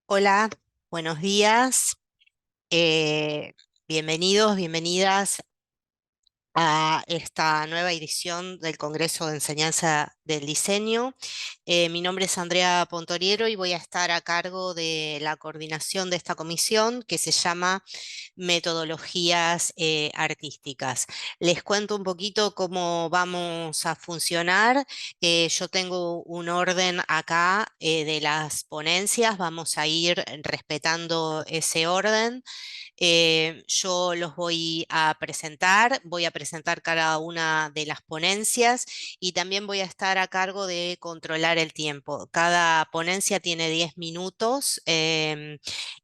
Hola, buenos días. eh, Bienvenidos, bienvenidas a esta nueva edición del Congreso de Enseñanza del Diseño. Mi nombre es Andrea Pontoriero y voy a estar a cargo de la coordinación de esta comisión que se llama Metodologías Artísticas. Les cuento un poquito cómo vamos a funcionar. Yo tengo un orden acá de las ponencias, vamos a ir respetando ese orden. Yo los voy a presentar cada una de las ponencias y también voy a estar a cargo de controlar el tiempo. Cada ponencia tiene 10 minutos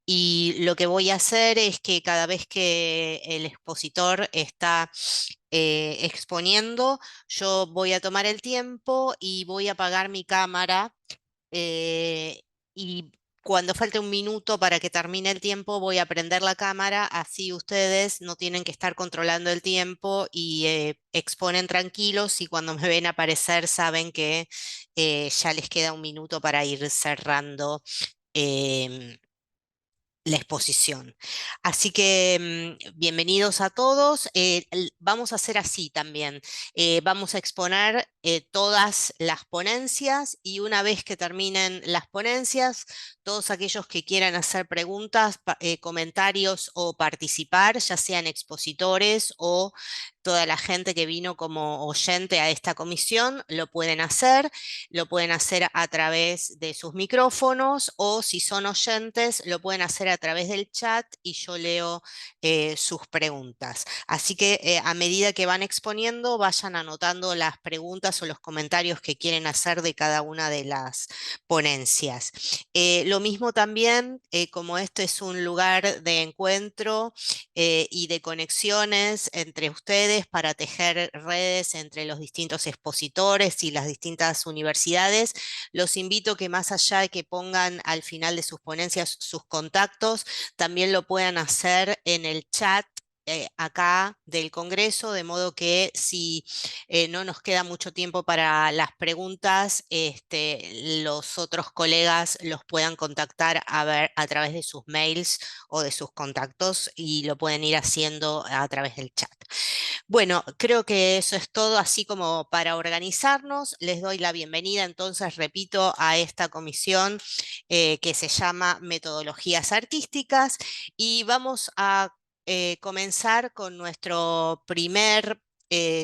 y lo que voy a hacer es que cada vez que el expositor está exponiendo, yo voy a tomar el tiempo y voy a apagar mi cámara y cuando falte un minuto para que termine el tiempo, voy a prender la cámara, así ustedes no tienen que estar controlando el tiempo y exponen tranquilos y cuando me ven aparecer saben que ya les queda un minuto para ir cerrando. em, la exposición. Así que bienvenidos a todos. Vamos a hacer así también. Vamos a exponer todas las ponencias y una vez que terminen las ponencias, todos aquellos que quieran hacer preguntas, comentarios o participar, ya sean expositores o toda la gente que vino como oyente a esta comisión, lo pueden hacer a través de sus micrófonos o si son oyentes, lo pueden hacer a través del chat y yo leo sus preguntas. Así que a medida que van exponiendo, vayan anotando las preguntas o los comentarios que quieren hacer de cada una de las ponencias. Lo mismo también, como este es un lugar de encuentro y de conexiones entre ustedes para tejer redes entre los distintos expositores y las distintas universidades. Los invito que más allá de que pongan al final de sus ponencias sus contactos, también lo puedan hacer en el chat acá del Congreso, de modo que si no nos queda mucho tiempo para las preguntas, los otros colegas los puedan contactar a través de sus mails o de sus contactos y lo pueden ir haciendo a través del chat. Bueno, creo que eso es todo, así como para organizarnos. Les doy la bienvenida, entonces, repito, a esta comisión que se llama Metodologías Artísticas y vamos a comenzar con nuestro primer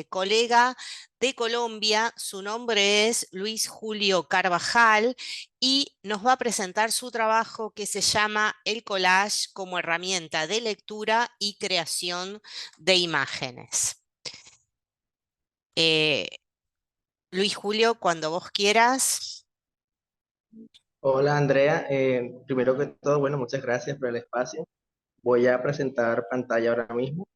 colega de Colombia. Su nombre es Luis Julio Carvajal y nos va a presentar su trabajo que se llama El collage como herramienta de lectura y creación de imágenes. Eh, Luis Julio, cuando vos quieras, Hola Andrea, primero que todo, bueno, muchas gracias por el espacio. Voy a presentar pantalla ahora mismo.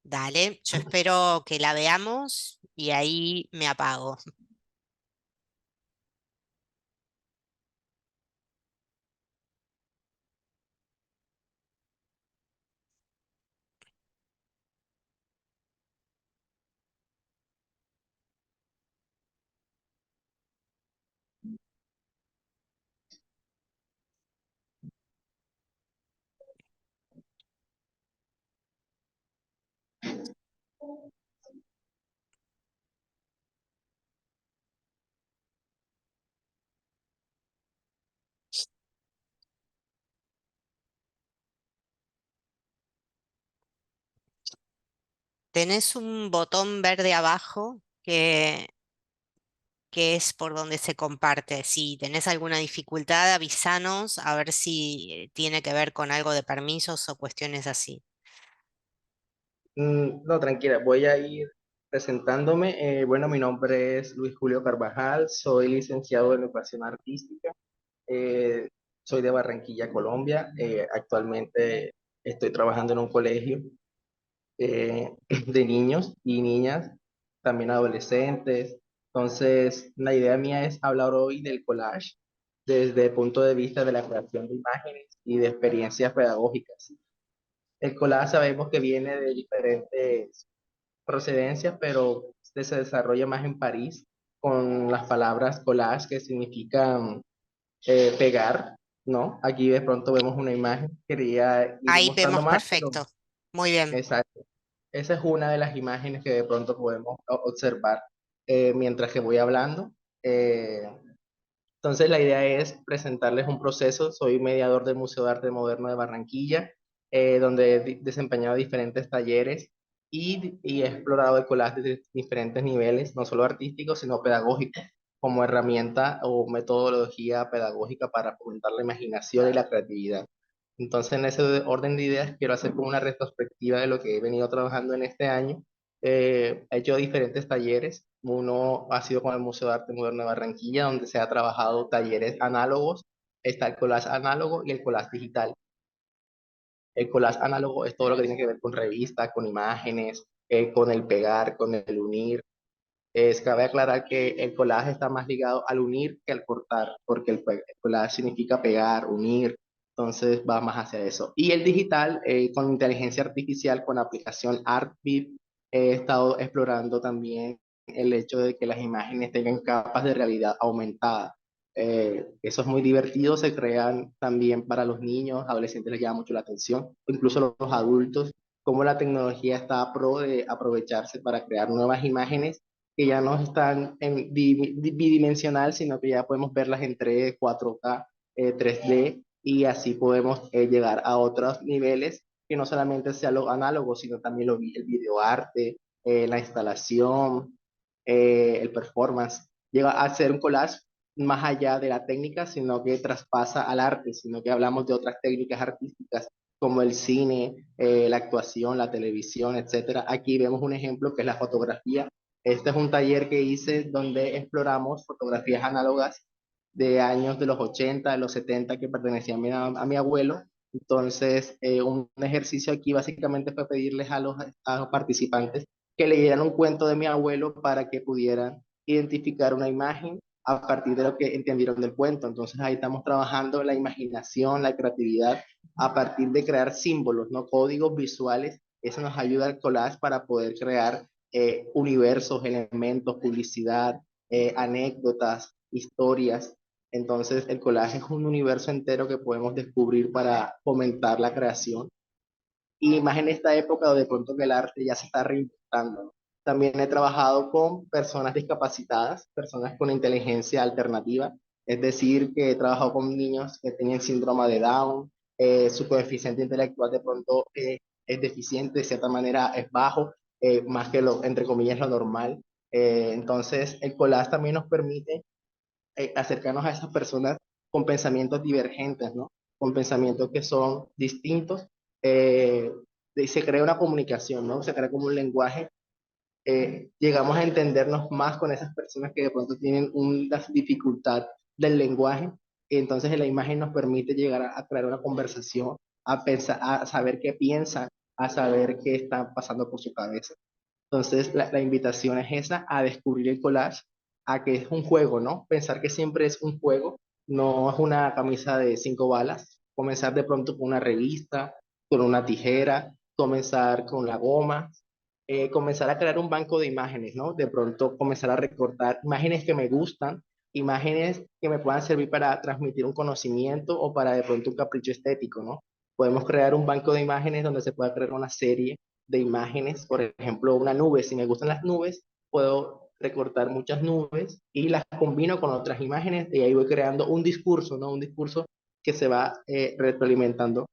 dale, yo espero que la veamos y ahí me apago. Tenés un botón verde abajo que es por donde se comparte. Si tenés alguna dificultad, avísanos a ver si tiene que ver con algo de permisos o cuestiones así. No, tranquila, voy a ir presentándome. Bueno, mi nombre es Luis Julio Carvajal, soy licenciado en Educación Artística, eh, soy de Barranquilla, Colombia. Actualmente estoy trabajando en un colegio de niños y niñas, también adolescentes. Entonces, la idea mía es hablar hoy del collage desde el punto de vista de la creación de imágenes y de experiencias pedagógicas. El collage sabemos que viene de diferentes procedencias, pero se desarrolla más en París con las palabras collage que significan pegar. ¿no? Aquí de pronto vemos una imagen, quería ir Ahí mostrando vemos más, pero perfecto. Muy bien. exacto. Esa es una de las imágenes que de pronto podemos observar mientras que voy hablando. Eh, entonces la idea es presentarles un proceso. Soy mediador del Museo de Arte Moderno de Barranquilla, donde he desempeñado diferentes talleres y he explorado el collage de diferentes niveles, no solo artísticos, sino pedagógicos, como herramienta o metodología pedagógica para fomentar la imaginación y la creatividad. Entonces, en ese orden de ideas, quiero hacer como una retrospectiva de lo que he venido trabajando en este año. He hecho diferentes talleres. Uno ha sido con el Museo de Arte Moderno de Barranquilla, donde se ha trabajado talleres análogos. Está el collage análogo y el collage digital. El collage análogo es todo lo que tiene que ver con revistas, con imágenes, con el pegar, con el unir. Cabe aclarar que el collage está más ligado al unir que al cortar, porque el collage significa pegar, unir, entonces va más hacia eso. Y el digital, con inteligencia artificial, con la aplicación ArtBeat, he estado explorando también el hecho de que las imágenes tengan capas de realidad aumentada. Eso es muy divertido, se crean también para los niños, adolescentes les llama mucho la atención, incluso los adultos, cómo la tecnología está a pro de aprovecharse para crear nuevas imágenes que ya no están en bidimensional, sino que ya podemos verlas en 3, 4K, 3D, y así podemos llegar a otros niveles que no solamente sea lo análogo, sino también el videoarte, la instalación, el performance. Llega a ser un collage más allá de la técnica, sino que traspasa al arte, sino que hablamos de otras técnicas artísticas como el cine, la actuación, la televisión, etcétera. Aquí vemos un ejemplo que es la fotografía. Este es un taller que hice donde exploramos fotografías análogas de años de los 80, de los 70 que pertenecían a mi abuelo. Entonces, un ejercicio aquí básicamente fue pedirles a los participantes que leyeran un cuento de mi abuelo para que pudieran identificar una imagen a partir de lo que entendieron del cuento. Entonces, ahí estamos trabajando la imaginación, la creatividad, a partir de crear símbolos, ¿no? Códigos visuales. Eso nos ayuda al collage para poder crear universos, elementos, publicidad, anécdotas, historias. Entonces, el collage es un universo entero que podemos descubrir para fomentar la creación. Y más en esta época donde de pronto que el arte ya se está reinventando, ¿no? También he trabajado con personas discapacitadas, personas con inteligencia alternativa, es decir, que he trabajado con niños que tienen síndrome de Down, su coeficiente intelectual de pronto es deficiente, de cierta manera es bajo, más que lo, entre comillas, lo normal. Entonces, el collage también nos permite acercarnos a esas personas con pensamientos divergentes, ¿no? Con pensamientos que son distintos. eh, y se crea una comunicación, ¿no? Se crea como un lenguaje. Llegamos a entendernos más con esas personas que de pronto tienen una dificultad del lenguaje. Y entonces la imagen nos permite llegar a crear una conversación, a pensar, a saber qué piensan, a saber qué está pasando por su cabeza. Entonces, la invitación es esa, a descubrir el collage, a que es un juego, ¿no? Pensar que siempre es un juego, no es una camisa de 5 balas. Comenzar de pronto con una revista, con una tijera, comenzar con la goma, comenzar a crear un banco de imágenes, ¿no? De pronto comenzar a recortar imágenes que me gustan, imágenes que me puedan servir para transmitir un conocimiento o para de pronto un capricho estético, ¿no? Podemos crear un banco de imágenes donde se pueda crear una serie de imágenes, por ejemplo, una nube. Si me gustan las nubes, puedo recortar muchas nubes y las combino con otras imágenes y ahí voy creando un discurso, ¿no? Un discurso que se va retroalimentando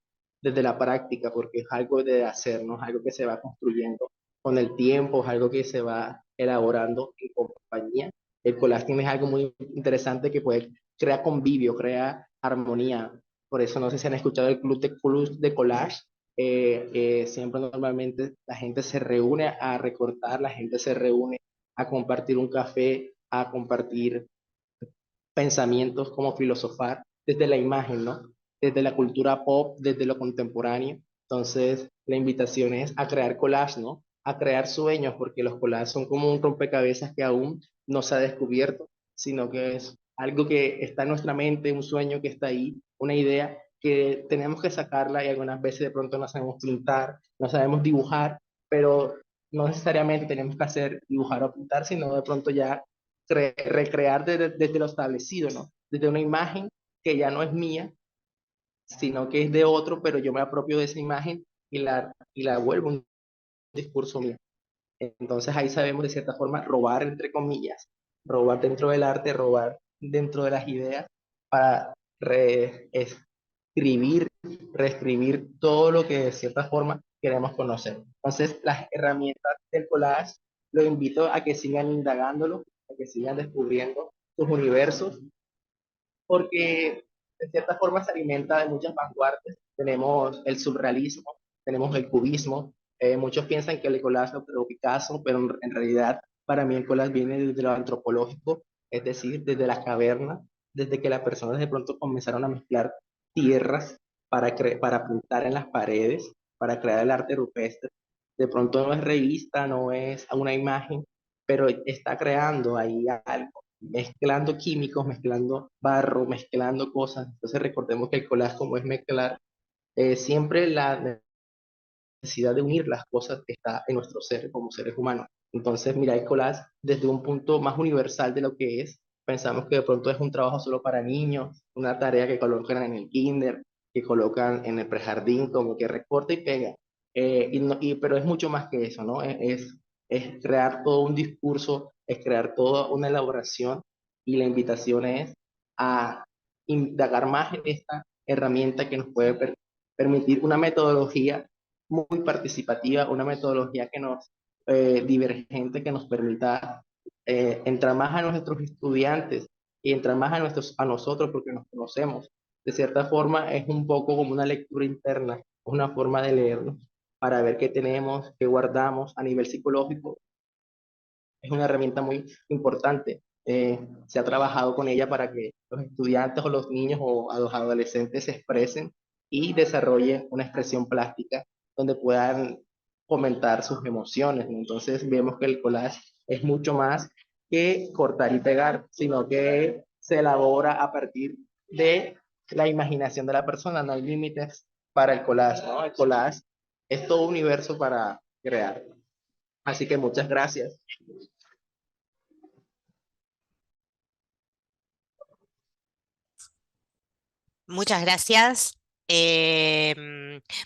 desde la práctica, porque es algo de hacer, ¿no? Es algo que se va construyendo con el tiempo, es algo que se va elaborando en compañía. El collage es algo muy interesante que puede crear convivio, crea armonía. Por eso no sé si han escuchado el club de collage. Siempre normalmente la gente se reúne a recortar, la gente se reúne a compartir un café, a compartir pensamientos, como filosofar desde la imagen, ¿no? Desde la cultura pop, desde lo contemporáneo. Entonces, la invitación es a crear collage, ¿no? A crear sueños, porque los collages son como un rompecabezas que aún no se ha descubierto, sino que es algo que está en nuestra mente, un sueño que está ahí, una idea que tenemos que sacarla y algunas veces de pronto no sabemos pintar, no sabemos dibujar, pero no necesariamente tenemos que hacer dibujar o pintar, sino de pronto ya recrear desde lo establecido, ¿no? Desde una imagen que ya no es mía, sino que es de otro, pero yo me apropio de esa imagen y la vuelvo un discurso mío. Entonces ahí sabemos de cierta forma robar, entre comillas, robar dentro del arte, robar dentro de las ideas para reescribir, reescribir todo lo que de cierta forma queremos conocer. Entonces las herramientas del collage, los invito a que sigan indagándolo, a que sigan descubriendo sus universos, porque de cierta forma se alimenta de muchas vanguardias. Tenemos el surrealismo, tenemos el cubismo. Muchos piensan que el collage lo creó Picasso, pero en realidad para mí el collage viene desde lo antropológico, es decir, desde las cavernas, desde que las personas de pronto comenzaron a mezclar tierras para pintar en las paredes, para crear el arte rupestre. De pronto no es revista, no es una imagen, pero está creando ahí algo, mezclando químicos, mezclando barro, mezclando cosas. Entonces recordemos que el collage, como es mezclar, siempre la necesidad de unir las cosas que está en nuestro ser como seres humanos. Entonces, mira el collage desde un punto más universal de lo que es. Pensamos que de pronto es un trabajo solo para niños, una tarea que colocan en el kinder, que colocan en el prejardín, como que recorta y pega. Pero es mucho más que eso, ¿no? Es crear todo un discurso, es crear toda una elaboración, y la invitación es a indagar más en esta herramienta que nos puede permitir una metodología muy participativa, una metodología que nos, divergente, que nos permita entrar más a nuestros estudiantes y entrar más a nosotros, porque nos conocemos. De cierta forma es un poco como una lectura interna, una forma de leernos para ver qué tenemos, qué guardamos a nivel psicológico. Es una herramienta muy importante. Se ha trabajado con ella para que los estudiantes o los niños o a los adolescentes se expresen y desarrollen una expresión plástica donde puedan comentar sus emociones, ¿no? Entonces vemos que el collage es mucho más que cortar y pegar, sino que se elabora a partir de la imaginación de la persona. No hay límites para el collage, ¿no? El collage es todo universo para crear. Así que muchas gracias. Muchas gracias.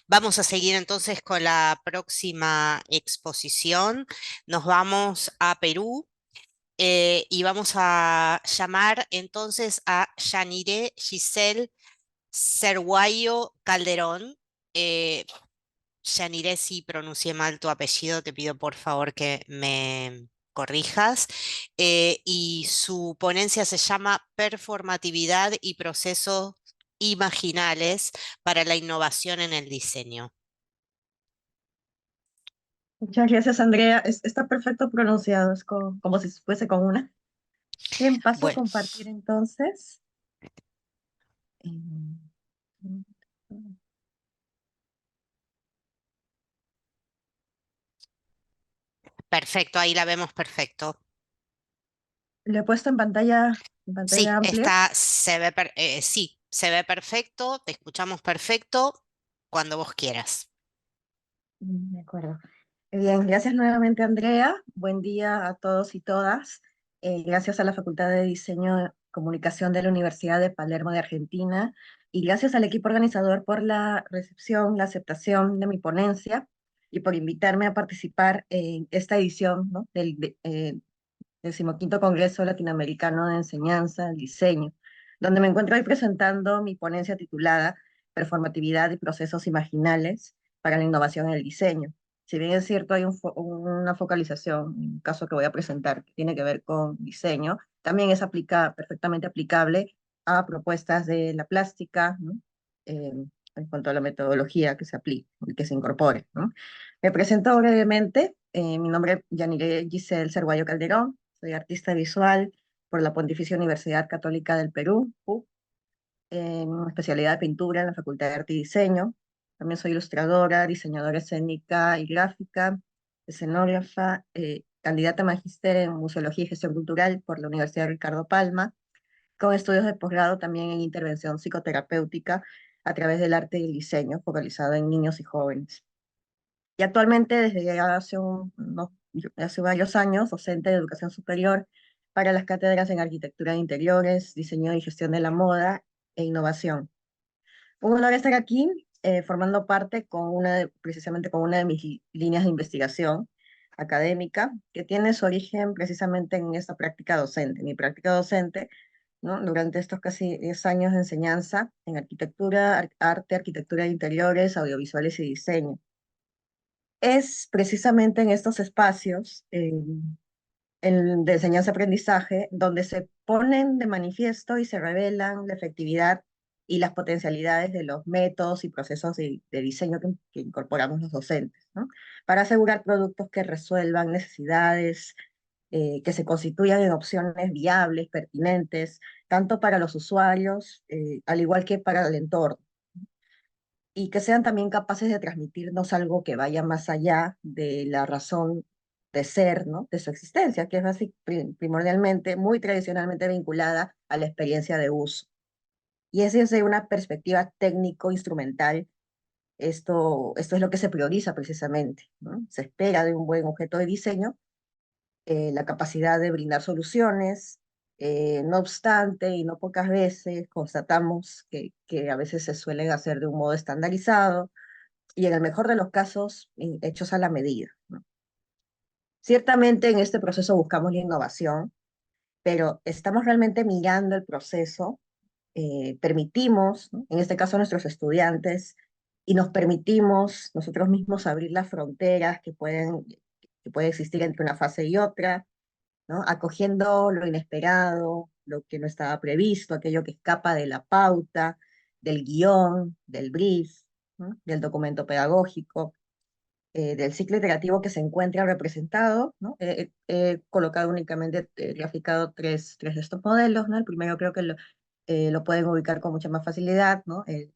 Vamos a seguir entonces con la próxima exposición. Nos vamos a Perú. Y vamos a llamar entonces a Yanire Giselle Cerguayo Calderón. Eh, Yanire, si pronuncié mal tu apellido, te pido por favor que me corrijas. Y su ponencia se llama Performatividad y procesos imaginales para la innovación en el diseño. Muchas gracias, Andrea. Está perfecto pronunciado, es como si fuese con una. Bien, paso a Bueno, compartir entonces. Eh, perfecto, ahí la vemos perfecto. Le he puesto en pantalla Sí, amplia. sí, se ve perfecto, te escuchamos perfecto cuando vos quieras. De acuerdo. Bien, gracias nuevamente, Andrea. Buen día a todos y todas. Gracias a la Facultad de Diseño y Comunicación de la Universidad de Palermo de Argentina y gracias al equipo organizador por la recepción, la aceptación de mi ponencia y por invitarme a participar en esta edición, ¿no? del 15º Congreso Latinoamericano de Enseñanza del Diseño, donde me encuentro hoy presentando mi ponencia titulada Performatividad y procesos imaginales para la innovación en el diseño. Si bien es cierto, hay una focalización, en el caso que voy a presentar, que tiene que ver con diseño, también es perfectamente aplicable a propuestas de la plástica, ¿no? Eh, en cuanto a la metodología que se aplique y que se incorpore, ¿no? Me presento brevemente. Mi nombre es Yanire Giselle Cerguayo Calderón. Soy artista visual por la Pontificia Universidad Católica del Perú, PUC, en especialidad de pintura en la Facultad de Arte y Diseño. También soy ilustradora, diseñadora escénica y gráfica, escenógrafa, candidata a magíster en Museología y Gestión Cultural por la Universidad Ricardo Palma, con estudios de posgrado también en intervención psicoterapéutica a través del arte y el diseño, focalizado en niños y jóvenes. Y actualmente, desde ya hace varios años, docente de educación superior para las cátedras en arquitectura de interiores, diseño y gestión de la moda e innovación. Un honor estar aquí, formando parte precisamente con una de mis líneas de investigación académica, que tiene su origen precisamente en esta práctica docente. Mi práctica docente, ¿no? Durante estos casi 10 años de enseñanza en arquitectura, arte, arquitectura de interiores, audiovisuales y diseño. Es precisamente en estos espacios de enseñanza-aprendizaje, donde se ponen de manifiesto y se revelan la efectividad y las potencialidades de los métodos y procesos de diseño que incorporamos los docentes, ¿no? Para asegurar productos que resuelvan necesidades, que se constituyan en opciones viables, pertinentes, tanto para los usuarios, al igual que para el entorno, y que sean también capaces de transmitirnos algo que vaya más allá de la razón de ser, ¿no? De su existencia, que es primordialmente, muy tradicionalmente vinculada a la experiencia de uso. Y es desde una perspectiva técnico-instrumental, esto es lo que se prioriza precisamente, ¿no? Se espera de un buen objeto de diseño la capacidad de brindar soluciones. No obstante, y no pocas veces, constatamos que a veces se suelen hacer de un modo estandarizado, y en el mejor de los casos, hechos a la medida, ¿no? Ciertamente en este proceso buscamos la innovación, pero estamos realmente mirando el proceso, permitimos, ¿no? En este caso a nuestros estudiantes, y nos permitimos nosotros mismos abrir las fronteras que puede existir entre una fase y otra, ¿no? Acogiendo lo inesperado, lo que no estaba previsto, aquello que escapa de la pauta, del guión, del brief, ¿no? Del documento pedagógico, del ciclo iterativo que se encuentra representado, ¿no? He colocado únicamente, graficado tres de estos modelos, ¿no? El primero creo que lo pueden ubicar con mucha más facilidad, ¿no? El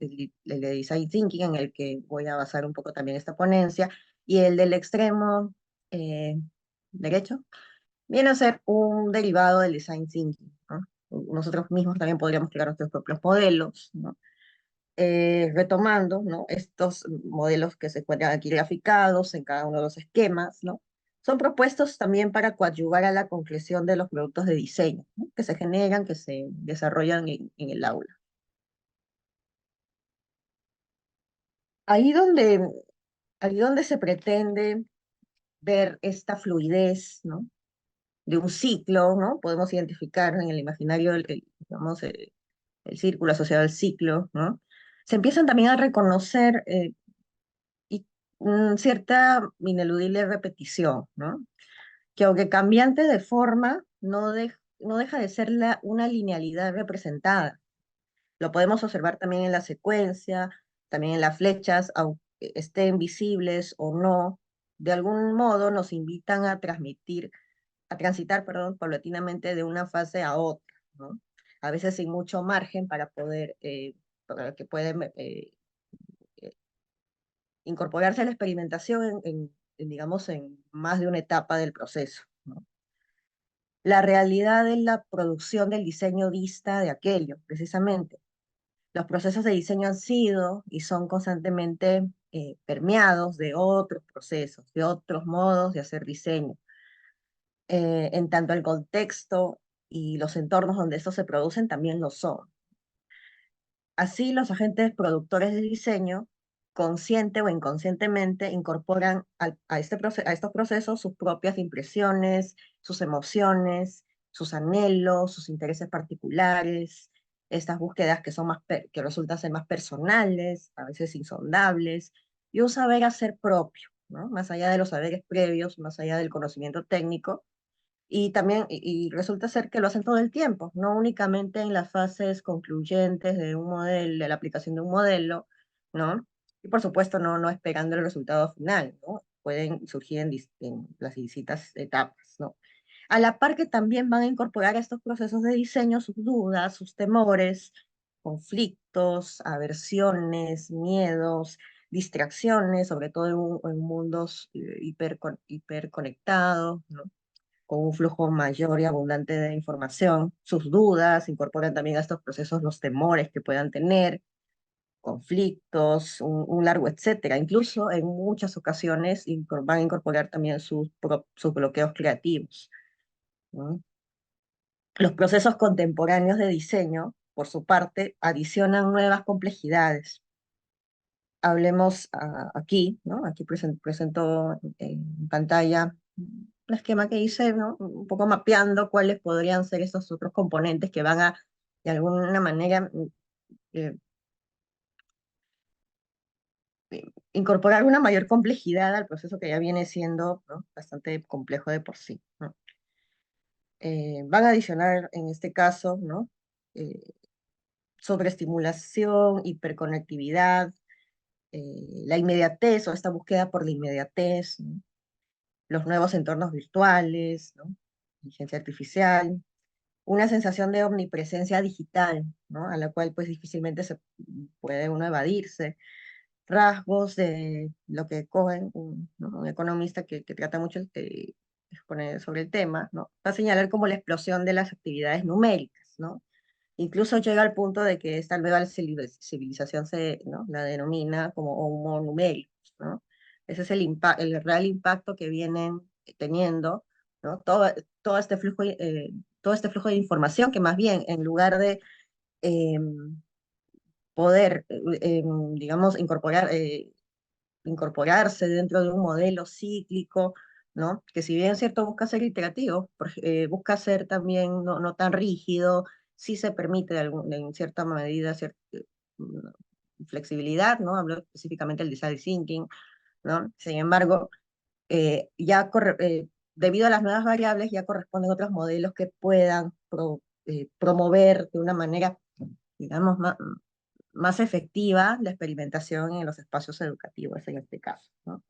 de Design Thinking, en el que voy a basar un poco también esta ponencia, y el del extremo derecho viene a ser un derivado del Design Thinking, ¿no? Nosotros mismos también podríamos crear nuestros propios modelos, ¿no? Retomando, ¿no? Estos modelos que se encuentran aquí graficados en cada uno de los esquemas, ¿no? Son propuestos también para coadyuvar a la concreción de los productos de diseño, ¿no? Que se generan, que se desarrollan en el aula. Ahí donde, ahí donde se pretende ver esta fluidez, ¿no? De un ciclo, ¿no? Podemos identificar en el imaginario digamos, el círculo asociado al ciclo, ¿no? Se empiezan también a reconocer y cierta ineludible repetición, ¿no? Que aunque cambiante de forma, no deja de ser una linealidad representada. Lo podemos observar también en la secuencia, también en las flechas, aunque estén visibles o no, de algún modo nos invitan a transitar, perdón, paulatinamente de una fase a otra, ¿no? A veces sin mucho margen para que pueden incorporarse a la experimentación digamos, en más de una etapa del proceso, ¿no? La realidad de la producción del diseño dista de aquello, precisamente. Los procesos de diseño han sido y son constantemente permeados de otros procesos, de otros modos de hacer diseño. En tanto el contexto y los entornos donde estos se producen también lo son. Así, los agentes productores de diseño, consciente o inconscientemente, incorporan a estos procesos sus propias impresiones, sus emociones, sus anhelos, sus intereses particulares, estas búsquedas que que resultan ser más personales, a veces insondables, y un saber hacer propio, ¿no? Más allá de los saberes previos, más allá del conocimiento técnico, y también, y resulta ser que lo hacen todo el tiempo, no únicamente en las fases concluyentes de un modelo, de la aplicación de un modelo, ¿no? Y por supuesto no esperando el resultado final, ¿no? Pueden surgir en las distintas etapas, ¿no? A la par que también van a incorporar a estos procesos de diseño sus dudas, sus temores, conflictos, aversiones, miedos, distracciones, sobre todo en mundos hiperconectados, ¿no? Con un flujo mayor y abundante de información, sus dudas, incorporan también a estos procesos los temores que puedan tener, conflictos, un largo etcétera. Incluso en muchas ocasiones van a incorporar también sus bloqueos creativos, ¿no? Los procesos contemporáneos de diseño por su parte, adicionan nuevas complejidades. Hablemos aquí, ¿no? Aquí presento en pantalla un esquema que hice, ¿no? Un poco mapeando cuáles podrían ser estos otros componentes que van a, de alguna manera, eh, incorporar una mayor complejidad al proceso que ya viene siendo, ¿no? Bastante complejo de por sí, ¿no? Van a adicionar, en este caso, ¿no? Eh, sobreestimulación, hiperconectividad, la inmediatez o esta búsqueda por la inmediatez, ¿no? Los nuevos entornos virtuales, ¿no? Inteligencia artificial, una sensación de omnipresencia digital, ¿no? A la cual pues difícilmente se puede uno evadirse, rasgos de lo que Cohen, ¿no? Un economista que trata mucho expone sobre el tema, ¿no? Va a señalar como la explosión de las actividades numéricas, ¿no? Incluso llega al punto de que esta nueva civilización ¿no? La denomina como Homo numericus, ¿no? Ese es el real impacto que vienen teniendo, ¿no? Todo este flujo de información que más bien en lugar de poder, digamos, incorporarse dentro de un modelo cíclico, ¿no? Que si bien es cierto busca ser iterativo, busca ser también no tan rígido, sí se permite en cierta medida flexibilidad, ¿no? Hablo específicamente del design thinking, ¿no? Sin embargo, debido a las nuevas variables ya corresponden otros modelos que puedan promover de una manera, digamos, más efectiva la experimentación en los espacios educativos en este caso, ¿no?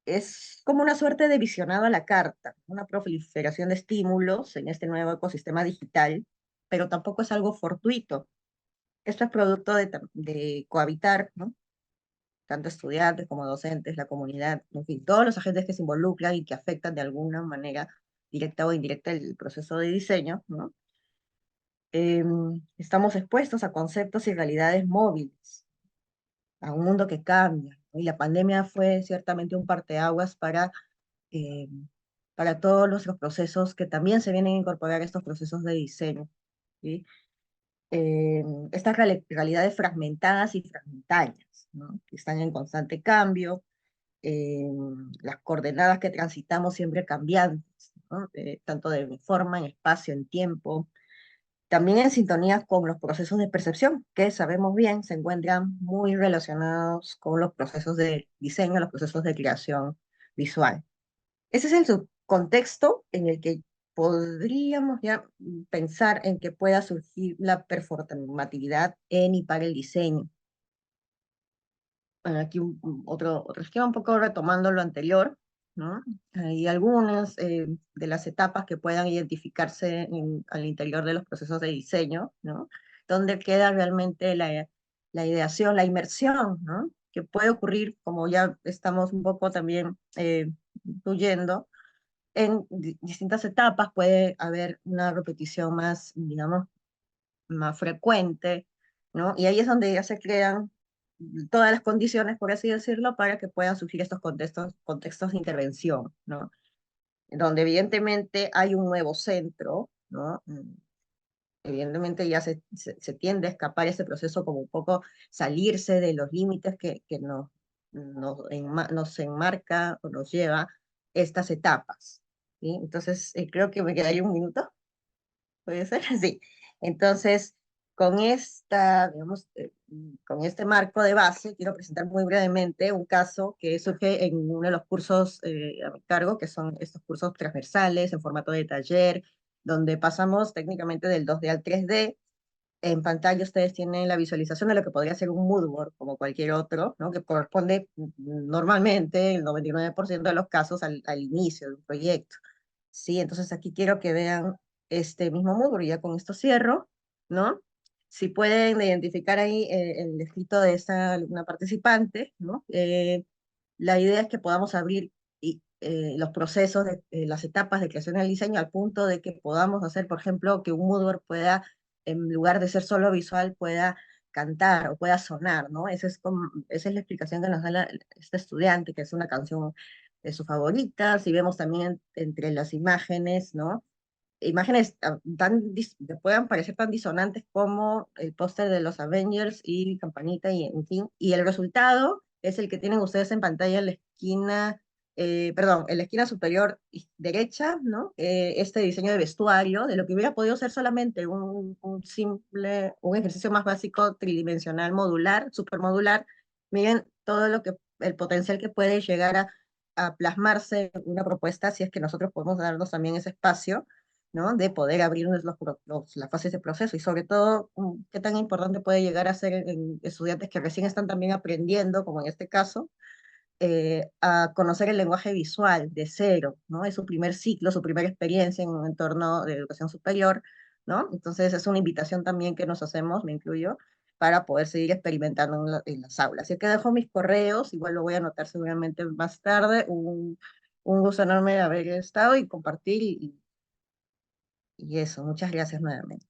Es como una suerte de visionado a la carta, una proliferación de estímulos en este nuevo ecosistema digital, pero tampoco es algo fortuito. Esto es producto de cohabitar, ¿no? Tanto estudiantes como docentes, la comunidad, en fin, todos los agentes que se involucran y que afectan de alguna manera directa o indirecta el proceso de diseño, ¿no? Estamos expuestos a conceptos y realidades móviles, a un mundo que cambia, ¿no? Y la pandemia fue ciertamente un parteaguas eh, para todos nuestros procesos que también se vienen a incorporar a estos procesos de diseño, ¿sí? Eh, Estas realidades fragmentadas y fragmentarias, ¿no? Que están en constante cambio, eh, las coordenadas que transitamos siempre cambiantes, ¿no? Tanto de forma, en espacio, en tiempo, también en sintonía con los procesos de percepción, que sabemos bien se encuentran muy relacionados con los procesos de diseño, los procesos de creación visual. Ese es el subcontexto en el que podríamos ya pensar en que pueda surgir la performatividad en y para el diseño. Bueno, aquí otro esquema, un poco retomando lo anterior, ¿no? Hay algunas de las etapas que puedan identificarse al interior de los procesos de diseño, ¿no? Donde queda realmente la ideación, la inmersión, ¿no? Que puede ocurrir, como ya estamos un poco también incluyendo, en distintas etapas puede haber una repetición más, digamos, más frecuente, ¿no? Y ahí es donde ya se crean todas las condiciones, por así decirlo, para que puedan surgir estos contextos de intervención, ¿no? Donde evidentemente hay un nuevo centro, ¿no? Evidentemente ya se tiende a escapar ese proceso como un poco salirse de los límites que nos enmarca o nos lleva estas etapas, ¿sí? Entonces, creo que me quedaría un minuto. ¿Puede ser? Sí. Entonces, digamos, con este marco de base, quiero presentar muy brevemente un caso que surge en uno de los cursos a mi cargo, que son estos cursos transversales en formato de taller, donde pasamos técnicamente del 2D al 3D. En pantalla ustedes tienen la visualización de lo que podría ser un mood board, como cualquier otro, ¿no? Que corresponde normalmente, el 99% de los casos, al inicio de un proyecto. Sí, entonces aquí quiero que vean este mismo módulo, ya con esto cierro, ¿no? Si pueden identificar ahí el escrito de esta alumna participante, ¿no? La idea es que podamos abrir los procesos, las etapas de creación del diseño al punto de que podamos hacer, por ejemplo, que un Moodle pueda, en lugar de ser solo visual, pueda cantar o pueda sonar, ¿no? Esa es la explicación que nos da este estudiante, que es una canción de su favorita. Si vemos también entre las imágenes, ¿no? imágenes que puedan parecer tan disonantes como el póster de los Avengers y Campanita, y en fin, y el resultado es el que tienen ustedes en pantalla en la esquina, perdón, en la esquina superior derecha, ¿no? Este diseño de vestuario, de lo que hubiera podido ser solamente un ejercicio más básico, tridimensional, modular, supermodular. Miren todo el potencial que puede llegar a plasmarse en una propuesta, si es que nosotros podemos darnos también ese espacio, ¿no? De poder abrirnos las fases de proceso, y sobre todo, qué tan importante puede llegar a ser en estudiantes que recién están también aprendiendo, como en este caso, a conocer el lenguaje visual de cero, ¿no? Es su primer ciclo, su primera experiencia en un entorno de educación superior, ¿no? Entonces es una invitación también que nos hacemos, me incluyo, para poder seguir experimentando en las aulas. Así que dejo mis correos, igual lo voy a anotar seguramente más tarde. Un gusto enorme haber estado y compartir, y eso, muchas gracias nuevamente.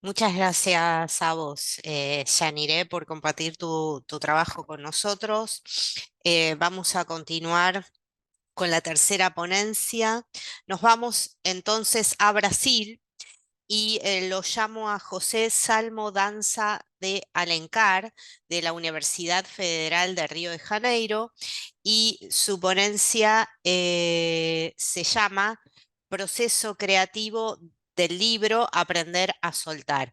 Muchas gracias a vos, Yanire, por compartir tu trabajo con nosotros. Vamos a continuar con la tercera ponencia. Nos vamos entonces a Brasil y lo llamo a José Salmo Danza de Alencar, de la Universidad Federal de Río de Janeiro, y su ponencia se llama Proceso creativo del libro Aprender a soltar.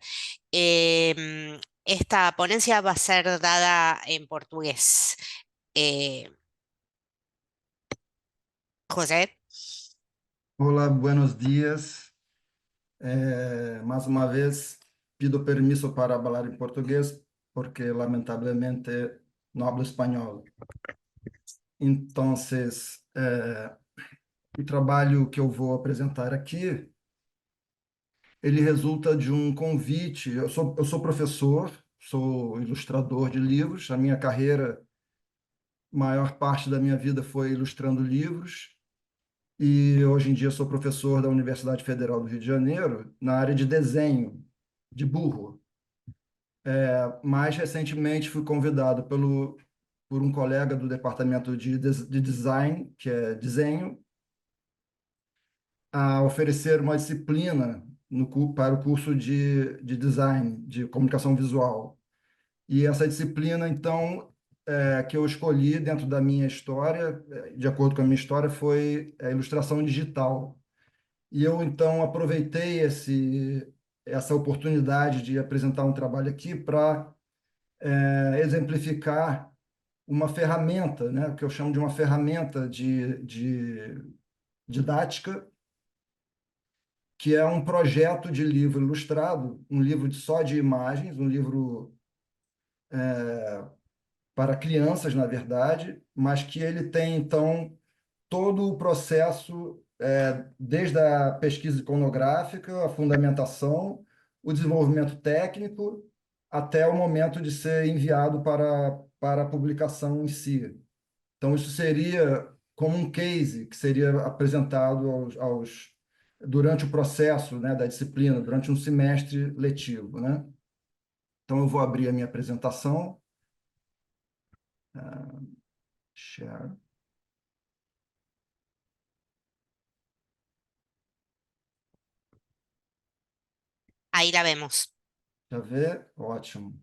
Esta ponencia va a ser dada en portugués. Eh, José. Olá, buenos dias. Mais uma vez, pido permisso para falar em português, porque lamentavelmente não hablo espanhol. Então, o trabalho que eu vou apresentar aqui, ele resulta de um convite. Eu sou professor, sou ilustrador de livros. A minha carreira, maior parte da minha vida foi ilustrando livros. E hoje em dia sou professor da Universidade Federal do Rio de Janeiro na área de desenho, de burro. Mais recentemente fui convidado por um colega do departamento de design, que é desenho, a oferecer uma disciplina para o curso de design, de comunicação visual. E essa disciplina, então, que eu escolhi dentro da minha história, de acordo com a minha história, foi a ilustração digital. E eu, então, aproveitei essa oportunidade de apresentar um trabalho aqui para exemplificar uma ferramenta, né, que eu chamo de uma ferramenta de didática, que é um projeto de livro ilustrado, um livro só de imagens, um livro para crianças, na verdade, mas que ele tem, então, todo o processo, desde a pesquisa iconográfica, a fundamentação, o desenvolvimento técnico, até o momento de ser enviado para a publicação em si. Então, isso seria como um case que seria apresentado durante o processo, né, da disciplina, durante um semestre letivo, né? Então, eu vou abrir a minha apresentação. Share. Ahí la vemos. Já vê? Ótimo.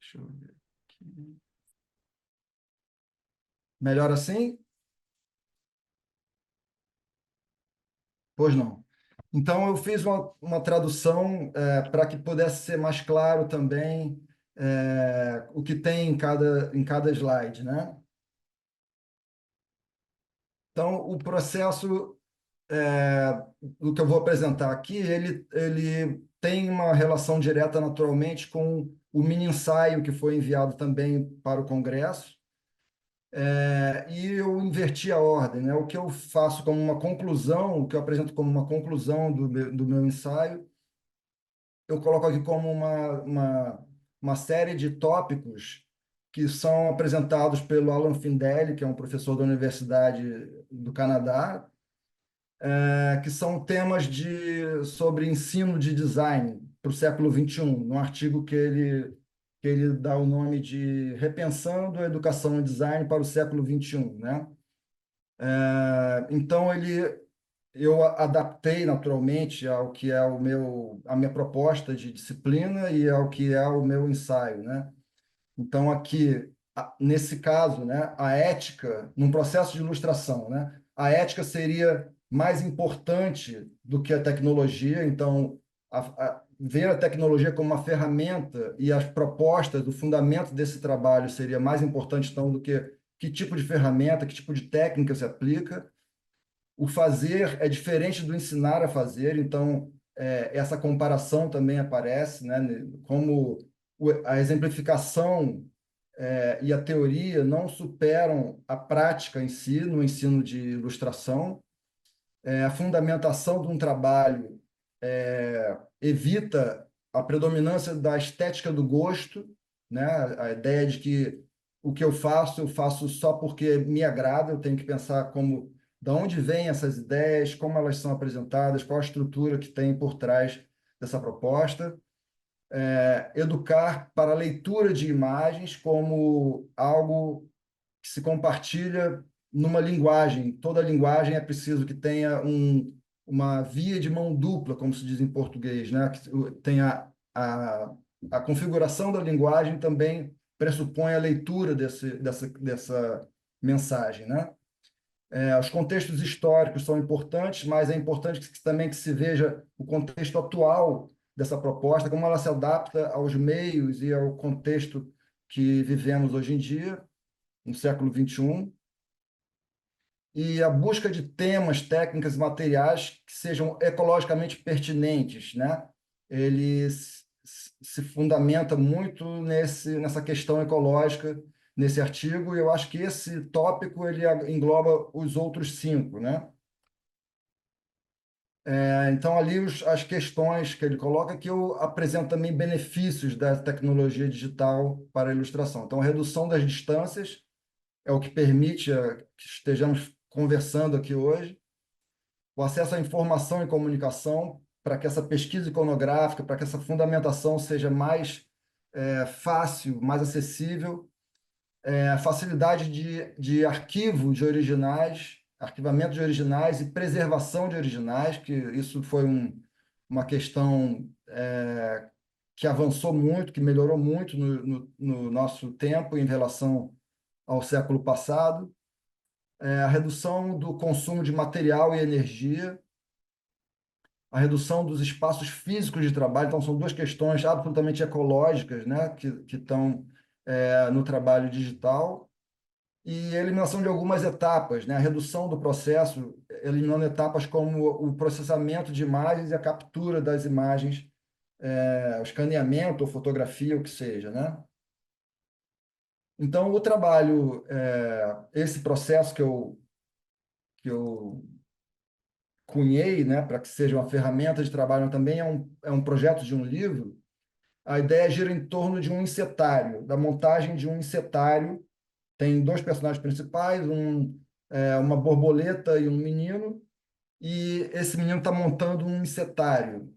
Deixa eu ver aqui. Melhor assim? Pois não. Então, eu fiz uma tradução para que pudesse ser mais claro também o que tem em cada slide, né? Então, o processo do que eu vou apresentar aqui, ele tem uma relação direta, naturalmente, com o mini ensaio que foi enviado também para o Congresso. E eu inverti a ordem, né? O que eu faço como uma conclusão, o que eu apresento como uma conclusão do meu ensaio, eu coloco aqui como uma série de tópicos que são apresentados pelo Alan Findele, que é um professor da Universidade do Canadá, que são temas sobre ensino de design para o século XXI, num artigo que ele dá o nome de Repensando a Educação e Design para o século XXI, né? Então, ele eu adaptei naturalmente ao que é a minha proposta de disciplina e ao que é o meu ensaio, né? Então, aqui, nesse caso, né, a ética, num processo de ilustração, né, a ética seria mais importante do que a tecnologia. Então, ver a tecnologia como uma ferramenta e as propostas, o fundamento desse trabalho seria mais importante, então, do que tipo de ferramenta, que tipo de técnica se aplica. O fazer é diferente do ensinar a fazer, então, essa comparação também aparece, né, como a exemplificação e a teoria não superam a prática em si, no ensino de ilustração. A fundamentação de um trabalho evita a predominância da estética do gosto, né? A ideia de que o que eu faço só porque me agrada, eu tenho que pensar como, da onde vêm essas ideias, como elas são apresentadas, qual a estrutura que tem por trás dessa proposta. Educar para a leitura de imagens como algo que se compartilha numa linguagem. Toda linguagem é preciso que tenha uma via de mão dupla, como se diz em português, né? Que tenha a configuração da linguagem também pressupõe a leitura dessa mensagem, né? Os contextos históricos são importantes, mas é importante também que se veja o contexto atual dessa proposta, como ela se adapta aos meios e ao contexto que vivemos hoje em dia, no século XXI, e a busca de temas, técnicas e materiais que sejam ecologicamente pertinentes, né? Ele se fundamenta muito nessa questão ecológica nesse artigo, e eu acho que esse tópico ele engloba os outros 5, né? Então, ali as questões que ele coloca, que eu apresento também benefícios da tecnologia digital para a ilustração. Então, a redução das distâncias é o que permite que estejamos conversando aqui hoje, o acesso à informação e comunicação, para que essa pesquisa iconográfica, para que essa fundamentação seja mais fácil, mais acessível, a facilidade de arquivo de originais, arquivamento de originais e preservação de originais, que isso foi uma questão que avançou muito, que melhorou muito no nosso tempo em relação ao século passado. A redução do consumo de material e energia, a redução dos espaços físicos de trabalho. Então, são duas questões absolutamente ecológicas, né, que estão no trabalho digital. E a eliminação de algumas etapas, né, a redução do processo, eliminando etapas como o processamento de imagens e a captura das imagens, o escaneamento ou fotografia, o que seja, né? Então, o trabalho, esse processo que eu cunhei, né, para que seja uma ferramenta de trabalho, também é um projeto de um livro. A ideia gira em torno de um encetário, da montagem de um encetário. Tem 2 personagens principais, uma borboleta e um menino, e esse menino está montando um encetário.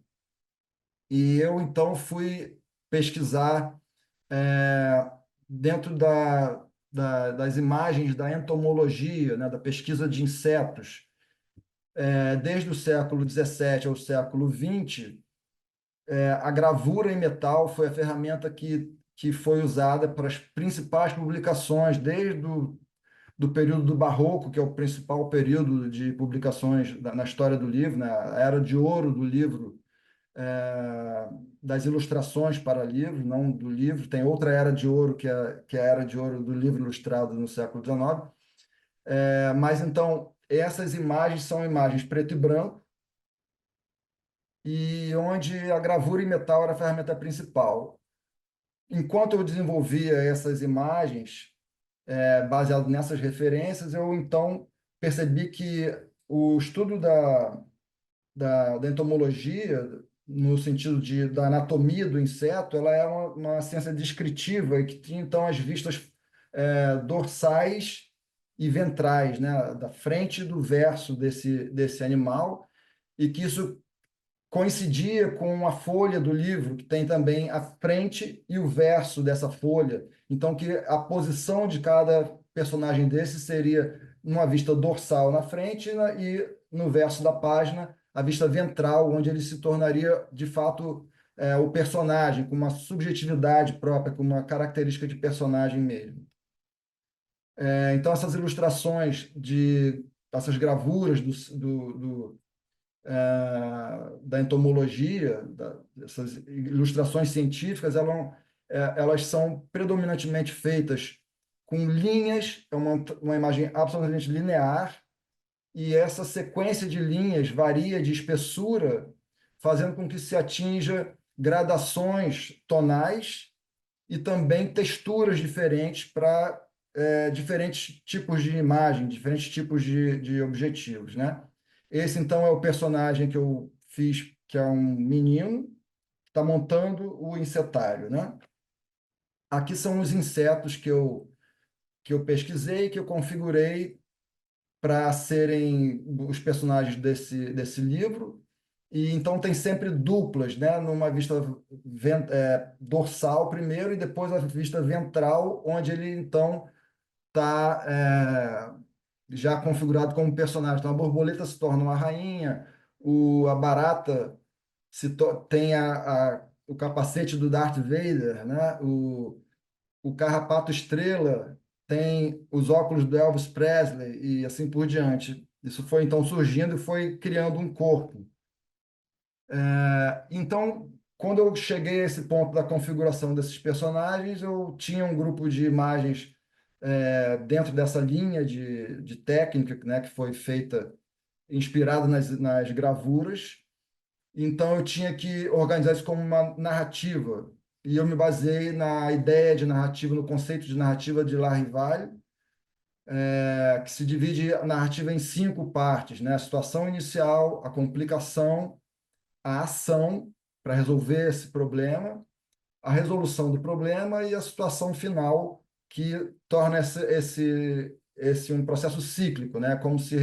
E eu, então, fui pesquisar dentro das imagens da entomologia, né, da pesquisa de insetos, desde o século XVII ao século XX. A gravura em metal foi a ferramenta que foi usada para as principais publicações, desde do período do Barroco, que é o principal período de publicações na história do livro, né? A era de ouro do livro, das ilustrações para livro, não do livro. Tem outra era de ouro, que é a era de ouro do livro ilustrado no século XIX. Mas, então, essas imagens são imagens preto e branco, e onde a gravura em metal era a ferramenta principal. Enquanto eu desenvolvia essas imagens, baseado nessas referências, eu então percebi que o estudo da entomologia, no sentido da anatomia do inseto, ela é uma ciência descritiva e que tinha então as vistas dorsais e ventrais, né, da frente e do verso desse animal, e que isso coincidia com a folha do livro, que tem também a frente e o verso dessa folha. Então, que a posição de cada personagem desse seria numa vista dorsal na frente e no verso da página, a vista ventral, onde ele se tornaria, de fato, o personagem, com uma subjetividade própria, com uma característica de personagem mesmo. Então, essas ilustrações, essas gravuras da entomologia, essas ilustrações científicas, elas são predominantemente feitas com linhas, é uma imagem absolutamente linear, e essa sequência de linhas varia de espessura, fazendo com que se atinja gradações tonais e também texturas diferentes para diferentes tipos de imagem, diferentes tipos de objetivos, né? Esse, então, é o personagem que eu fiz, que é um menino, que está montando o insetário, né? Aqui são os insetos que eu pesquisei, que eu configurei para serem os personagens desse livro. E então tem sempre duplas, né? Numa vista dorsal primeiro e depois a vista ventral, onde ele então está já configurado como personagem. Então a borboleta se torna uma rainha, a barata tem o capacete do Darth Vader, né? O carrapato estrela tem os óculos do Elvis Presley e assim por diante. Isso foi então surgindo e foi criando um corpo. Então, quando eu cheguei a esse ponto da configuração desses personagens, eu tinha um grupo de imagens dentro dessa linha de técnica, né, que foi feita, inspirada nas gravuras. Então, eu tinha que organizar isso como uma narrativa. E eu me baseei na ideia de narrativa, no conceito de narrativa de Larrival, que se divide a narrativa em 5 partes, né? A situação inicial, a complicação, a ação para resolver esse problema, a resolução do problema e a situação final, que torna esse um processo cíclico, né? Como se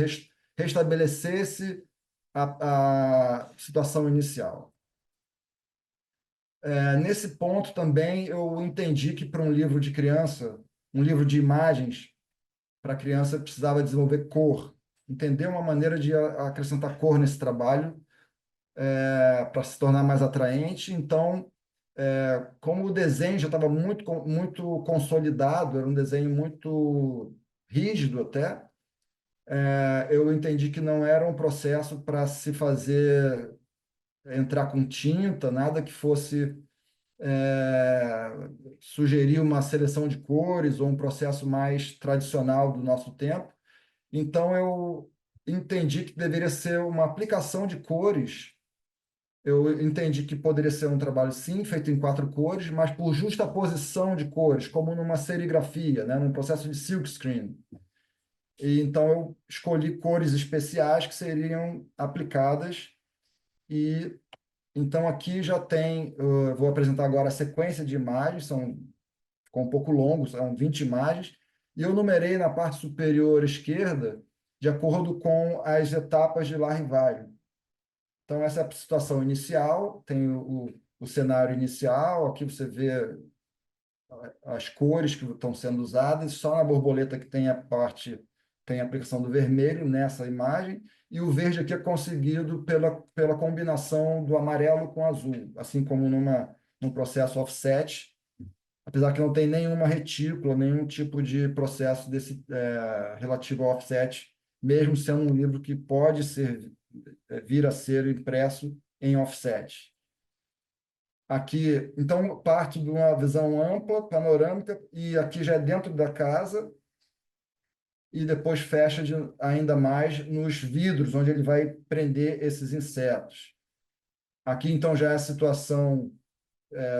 restabelecesse a situação inicial. Nesse ponto também eu entendi que para um livro de criança, um livro de imagens para criança, precisava desenvolver cor, entender uma maneira de acrescentar cor nesse trabalho para se tornar mais atraente. Então, como o desenho já estava muito consolidado, era um desenho muito rígido até, eu entendi que não era um processo para se fazer entrar com tinta, nada que fosse sugerir uma seleção de cores ou um processo mais tradicional do nosso tempo. Então, eu entendi que deveria ser uma aplicação de cores. Eu entendi que poderia ser um trabalho, sim, feito em 4 cores, mas por justaposição de cores, como numa serigrafia, né, num processo de silkscreen. E então, eu escolhi cores especiais que seriam aplicadas. E então, aqui já tem, eu vou apresentar agora a sequência de imagens, ficou um pouco longo, são 20 imagens, e eu numerei na parte superior esquerda de acordo com as etapas de Larrival. Então, essa é a situação inicial, tem o cenário inicial, aqui você vê as cores que estão sendo usadas, só na borboleta que tem tem a aplicação do vermelho nessa imagem, e o verde aqui é conseguido pela combinação do amarelo com azul, assim como num processo offset, apesar que não tem nenhuma retícula, nenhum tipo de processo relativo ao offset, mesmo sendo um livro que pode vir a ser impresso em offset. Aqui, então, parte de uma visão ampla, panorâmica, e aqui já é dentro da casa, e depois fecha ainda mais nos vidros, onde ele vai prender esses insetos. Aqui, então, já é a situação,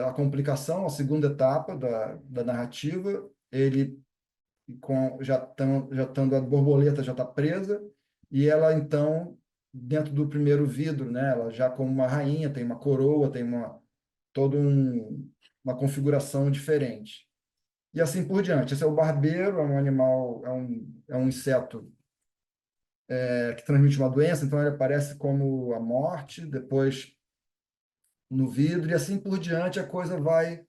a complicação, a segunda etapa da narrativa. Ele, já estando a borboleta já está presa, e ela, então, dentro do primeiro vidro, né, ela já como uma rainha, tem uma coroa, tem toda uma configuração diferente. E assim por diante. Esse é o barbeiro, é um animal, é um inseto que transmite uma doença, então ele aparece como a morte, depois no vidro, e assim por diante a coisa vai.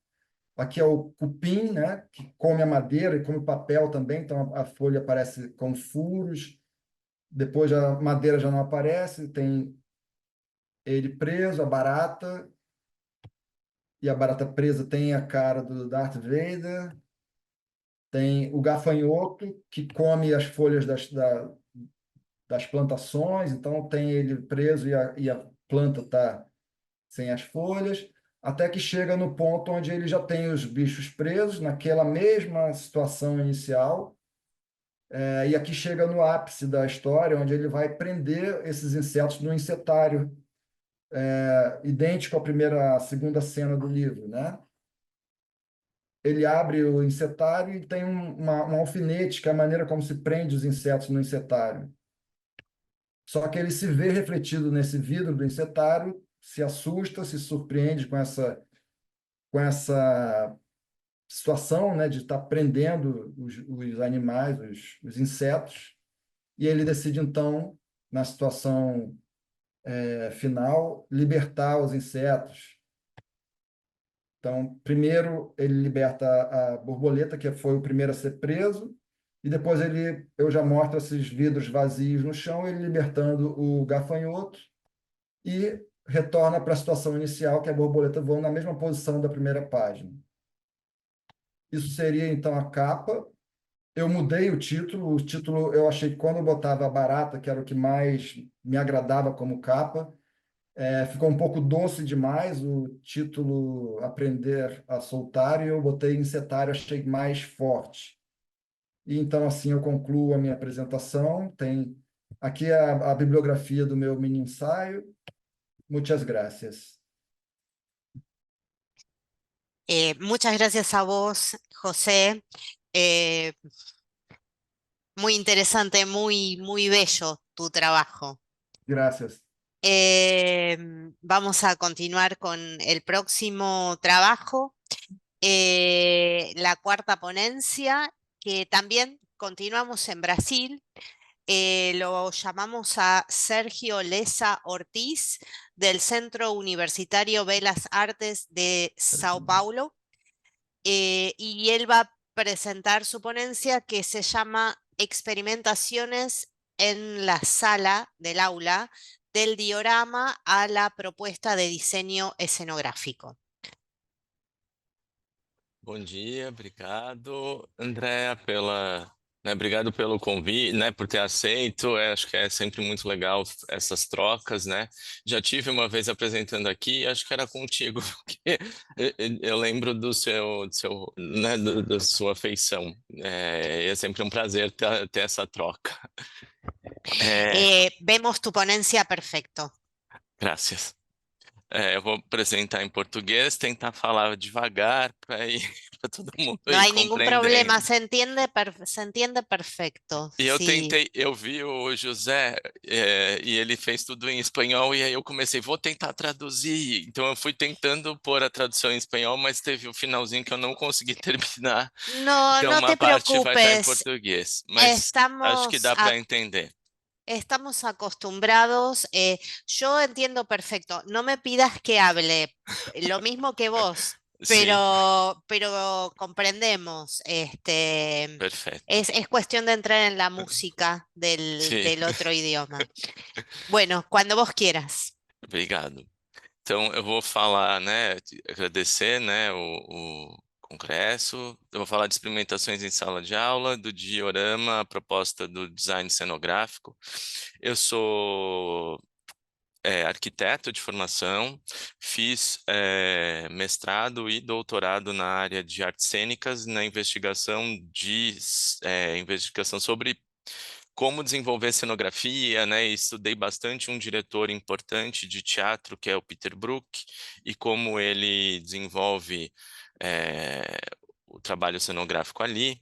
Aqui é o cupim, né, que come a madeira e come o papel também, então a folha aparece com furos, Depois a madeira já não aparece, tem ele preso, a barata, e a barata presa tem a cara do Darth Vader. Tem o gafanhoto, que come as folhas das plantações, então tem ele preso e a planta está sem as folhas, até que chega no ponto onde ele já tem os bichos presos, naquela mesma situação inicial, e aqui chega no ápice da história, onde ele vai prender esses insetos no insetário, idêntico à segunda cena do livro, né? Ele abre o insetário e tem um alfinete, que é a maneira como se prende os insetos no insetário. Só que ele se vê refletido nesse vidro do insetário, se assusta, se surpreende com essa situação, né, de estar prendendo os animais, os insetos, e ele decide, então, na situação final, libertar os insetos. Então, primeiro ele liberta a borboleta, que foi o primeiro a ser preso, e depois eu já mostro esses vidros vazios no chão, ele libertando o gafanhoto, e retorna para a situação inicial, que a borboleta voa na mesma posição da primeira página. Isso seria, então, a capa. Eu mudei o título eu achei que quando eu botava a barata, que era o que mais me agradava como capa, ficou um pouco doce demais o título Aprender a Soltar, e eu botei Insetário, achei mais forte. E então, assim, eu concluo a minha apresentação. Tem aqui a bibliografia do meu mini ensaio. Muchas gracias. Muchas gracias a vos, José. Eh, Muy interesante, muy bello tu trabajo. Gracias. Vamos a continuar con el próximo trabajo, la cuarta ponencia, que también continuamos en Brasil. Lo llamamos a Sergio Lessa Ortiz, del Centro Universitario Belas Artes de Sao Paulo. Y él va a presentar su ponencia, que se llama Experimentaciones en la sala del aula, del diorama a la propuesta de diseño escenográfico. Bom dia, obrigado, Andréa, obrigado pelo convite, né, por ter aceito. Acho que é sempre muito legal essas trocas, né? Já tive uma vez apresentando aqui, acho que era contigo, porque eu lembro né, da sua afeição. É sempre um prazer ter essa troca. Vemos tu ponencia perfecto. Graças. Eu vou apresentar em português, tentar falar devagar para todo mundo No ir hay ningún compreendendo. problema, se entiende perfecto. E eu Sí. eu vi o José, e ele fez tudo em espanhol, e aí eu comecei, vou tentar traduzir. Então eu fui tentando pôr a tradução em espanhol, mas teve o finalzinho que eu não consegui terminar. No, Então no uma te parte vai estar em preocupes. português, mas acho que dá para entender. Estamos acostumbrados, yo entiendo perfecto, no me pidas que hable lo mismo que vos, Sim, pero comprendemos, perfeito. es cuestión de entrar en la música Sim, del otro idioma. Bueno, cuando vos quieras. obrigado. Então, eu vou falar, né, agradecer, né, o congresso. Eu vou falar de experimentações em sala de aula, do diorama, a proposta do design cenográfico. Eu sou arquiteto de formação, fiz mestrado e doutorado na área de artes cênicas, na investigação sobre como desenvolver cenografia, né? E estudei bastante um diretor importante de teatro, que é o Peter Brook, e como ele desenvolve o trabalho cenográfico ali.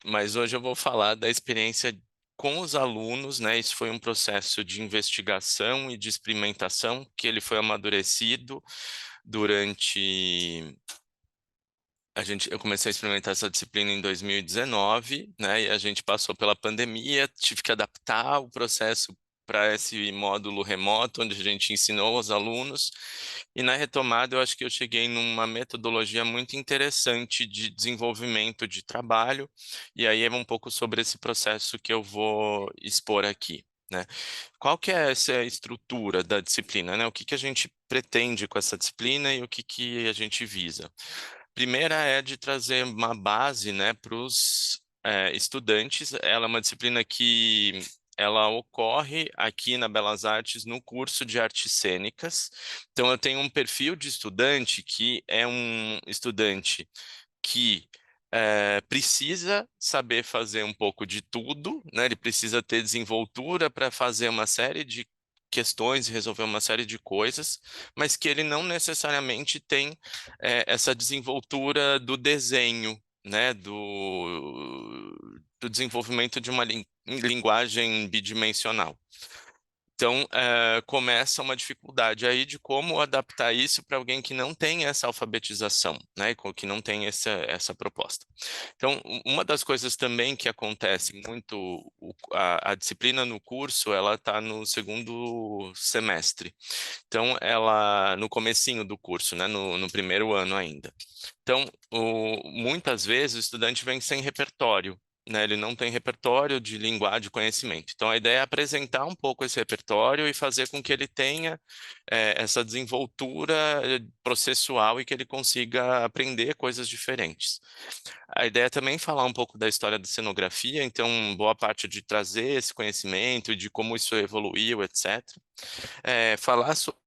Mas hoje eu vou falar da experiência com os alunos, né? Isso foi um processo de investigação e de experimentação que ele foi amadurecido durante eu comecei a experimentar essa disciplina em 2019, né? E a gente passou pela pandemia, tive que adaptar o processo para esse módulo remoto, onde a gente ensinou os alunos, e na retomada eu acho que eu cheguei numa metodologia muito interessante de desenvolvimento de trabalho, e aí é um pouco sobre esse processo que eu vou expor aqui, né? Qual que é essa estrutura da disciplina, né? O que que a gente pretende com essa disciplina e o que que a gente visa? Primeira é de trazer uma base, né, para os estudantes. Ela é uma disciplina que ela ocorre aqui na Belas Artes no curso de artes cênicas. Então, eu tenho um perfil de estudante que é um estudante que precisa saber fazer um pouco de tudo, né? Ele precisa ter desenvoltura para fazer uma série de questões e resolver uma série de coisas, mas que ele não necessariamente tem essa desenvoltura do desenho, né? Do desenvolvimento de uma linguagem bidimensional. Então, começa uma dificuldade aí de como adaptar isso para alguém que não tem essa alfabetização, né, que não tem essa proposta. Então, uma das coisas também que acontece muito, a disciplina no curso, ela está no segundo semestre. Então, ela, no comecinho do curso, né, no primeiro ano ainda. Então, muitas vezes o estudante vem sem repertório, né? Ele não tem repertório de linguagem, de conhecimento. Então, a ideia é apresentar um pouco esse repertório e fazer com que ele tenha essa desenvoltura processual e que ele consiga aprender coisas diferentes. A ideia é também falar um pouco da história da cenografia, então, boa parte de trazer esse conhecimento e de como isso evoluiu, etc. Falar sobre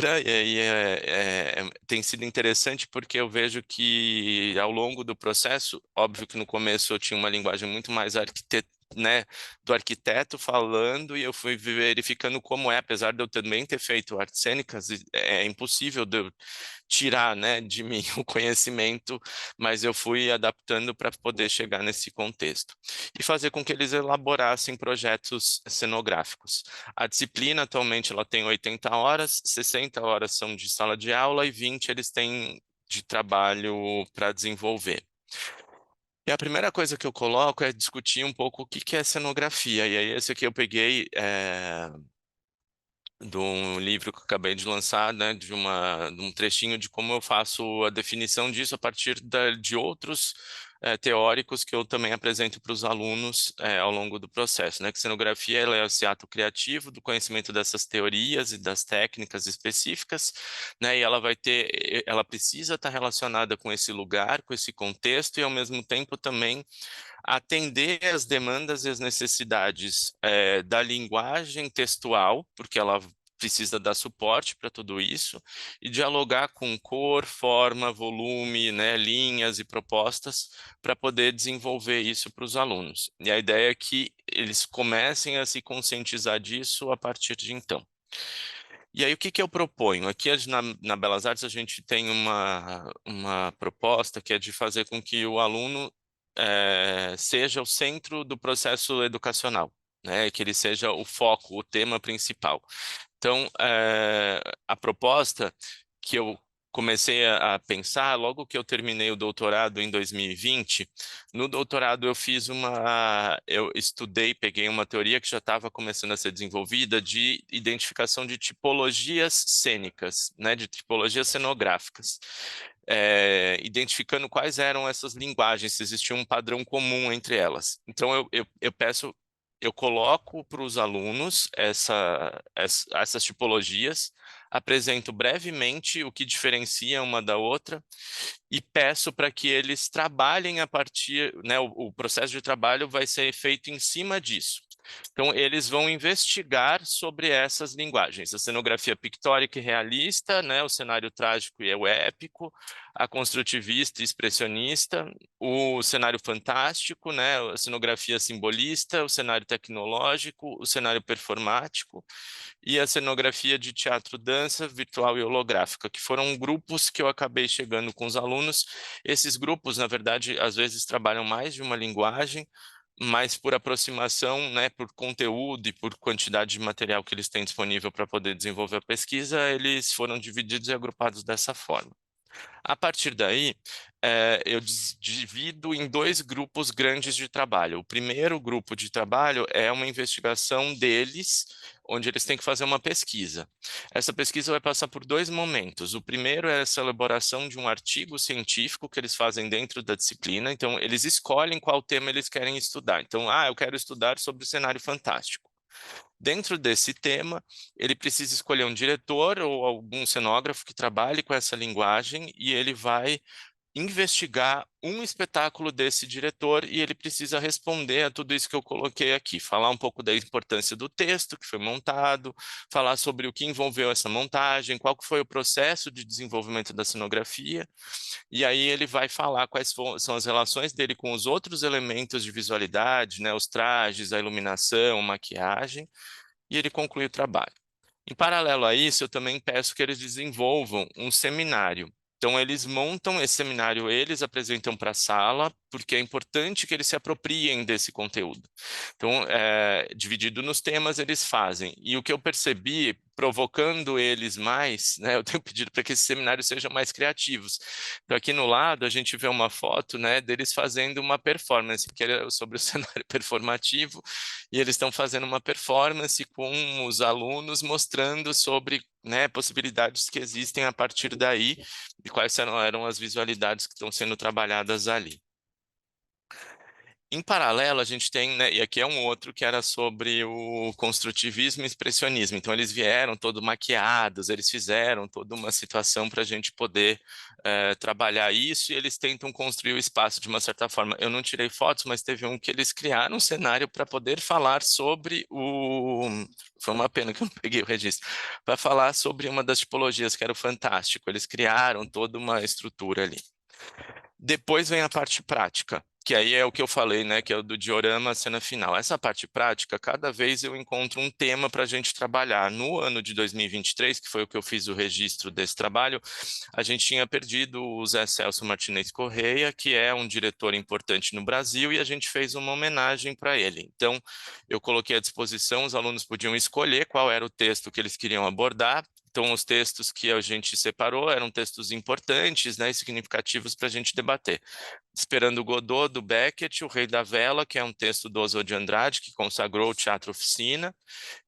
e aí tem sido interessante porque eu vejo que ao longo do processo, óbvio que no começo eu tinha uma linguagem muito mais né, do arquiteto falando e eu fui verificando como é, apesar de eu também ter feito artes cênicas, é impossível de eu tirar, né, de mim o conhecimento, mas eu fui adaptando para poder chegar nesse contexto e fazer com que eles elaborassem projetos cenográficos. A disciplina atualmente ela tem 80 horas, 60 horas são de sala de aula e 20 eles têm de trabalho para desenvolver. E a primeira coisa que eu coloco é discutir um pouco o que que é cenografia. E aí esse aqui eu peguei de um livro que eu acabei de lançar, né, de um trechinho de como eu faço a definição disso a partir de outros teóricos que eu também apresento para os alunos ao longo do processo, né, que cenografia ela é esse ato criativo do conhecimento dessas teorias e das técnicas específicas, né, e ela precisa estar relacionada com esse lugar, com esse contexto e ao mesmo tempo também atender às demandas e às necessidades da linguagem textual, porque ela precisa dar suporte para tudo isso, e dialogar com cor, forma, volume, né, linhas e propostas para poder desenvolver isso para os alunos. E a ideia é que eles comecem a se conscientizar disso a partir de então. E aí, o que que eu proponho? Aqui na Belas Artes, a gente tem uma proposta que é de fazer com que o aluno seja o centro do processo educacional, né? Que ele seja o foco, o tema principal. Então, a proposta que eu comecei a pensar logo que eu terminei o doutorado em 2020, no doutorado eu estudei, peguei uma teoria que já estava começando a ser desenvolvida de identificação de tipologias cênicas, né, de tipologias cenográficas. Identificando quais eram essas linguagens, se existia um padrão comum entre elas. Então, eu coloco para os alunos essas tipologias, apresento brevemente o que diferencia uma da outra e peço para que eles trabalhem a partir, né, o processo de trabalho vai ser feito em cima disso. Então, eles vão investigar sobre essas linguagens, a cenografia pictórica e realista, né, o cenário trágico e o épico, a construtivista e expressionista, o cenário fantástico, né, a cenografia simbolista, o cenário tecnológico, o cenário performático e a cenografia de teatro, dança, virtual e holográfica, que foram grupos que eu acabei chegando com os alunos. Esses grupos, na verdade, às vezes trabalham mais de uma linguagem, mas por aproximação, né, por conteúdo e por quantidade de material que eles têm disponível para poder desenvolver a pesquisa, eles foram divididos e agrupados dessa forma. A partir daí, eu divido em 2 grupos grandes de trabalho. O primeiro grupo de trabalho é uma investigação deles, onde eles têm que fazer uma pesquisa. Essa pesquisa vai passar por 2 momentos. O primeiro é essa elaboração de um artigo científico que eles fazem dentro da disciplina. Então, eles escolhem qual tema eles querem estudar. Então, eu quero estudar sobre o cenário fantástico. Dentro desse tema, ele precisa escolher um diretor ou algum cenógrafo que trabalhe com essa linguagem e ele vai investigar um espetáculo desse diretor e ele precisa responder a tudo isso que eu coloquei aqui, falar um pouco da importância do texto que foi montado, falar sobre o que envolveu essa montagem, qual que foi o processo de desenvolvimento da cenografia, e aí ele vai falar quais são as relações dele com os outros elementos de visualidade, né, os trajes, a iluminação, a maquiagem, e ele conclui o trabalho. Em paralelo a isso, eu também peço que eles desenvolvam um seminário. Então, eles montam esse seminário, eles apresentam para a sala, porque é importante que eles se apropriem desse conteúdo. Então, dividido nos temas, eles fazem. E o que eu percebi, provocando eles mais, né, eu tenho pedido para que esses seminários sejam mais criativos. Então, aqui no lado, a gente vê uma foto, né, deles fazendo uma performance, que é sobre o cenário performativo, e eles estão fazendo uma performance com os alunos mostrando sobre, né, possibilidades que existem a partir daí e quais eram as visualidades que estão sendo trabalhadas ali. Em paralelo, a gente tem, né, e aqui é um outro que era sobre o construtivismo e expressionismo. Então, eles vieram todos maquiados, eles fizeram toda uma situação para a gente poder trabalhar isso, e eles tentam construir o espaço de uma certa forma. Eu não tirei fotos, mas teve um que eles criaram um cenário para poder falar sobre o... Foi uma pena que eu não peguei o registro. Para falar sobre uma das tipologias, que era o fantástico. Eles criaram toda uma estrutura ali. Depois vem a parte prática, que aí é o que eu falei, né, que é o do diorama, cena final. Essa parte prática, cada vez eu encontro um tema para a gente trabalhar. No ano de 2023, que foi o que eu fiz o registro desse trabalho, a gente tinha perdido o Zé Celso Martinez Correia, que é um diretor importante no Brasil, e a gente fez uma homenagem para ele. Então, eu coloquei à disposição, os alunos podiam escolher qual era o texto que eles queriam abordar. Então, os textos que a gente separou eram textos importantes, né, e significativos para a gente debater. Esperando Godot, do Beckett, O Rei da Vela, que é um texto do Oswald de Andrade, que consagrou o Teatro Oficina,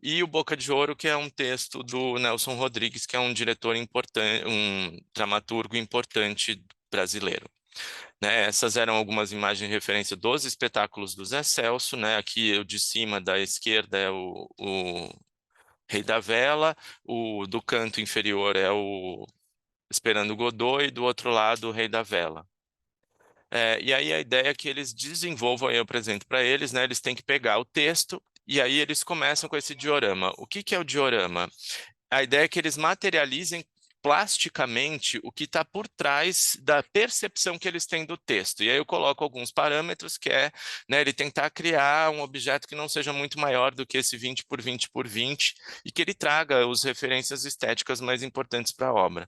e o Boca de Ouro, que é um texto do Nelson Rodrigues, que é um diretor importante, um dramaturgo importante brasileiro. Né, essas eram algumas imagens de referência dos espetáculos do Zé Celso, né? Aqui o de cima da esquerda é o Rei da Vela, o do canto inferior é o Esperando Godot e do outro lado o Rei da Vela. E aí a ideia é que eles desenvolvam, eu apresento para eles, né? Eles têm que pegar o texto e aí eles começam com esse diorama. O que é o diorama? A ideia é que eles materializem plasticamente o que está por trás da percepção que eles têm do texto. E aí eu coloco alguns parâmetros, que é, né, ele tentar criar um objeto que não seja muito maior do que esse 20 por 20 por 20 e que ele traga as referências estéticas mais importantes para a obra.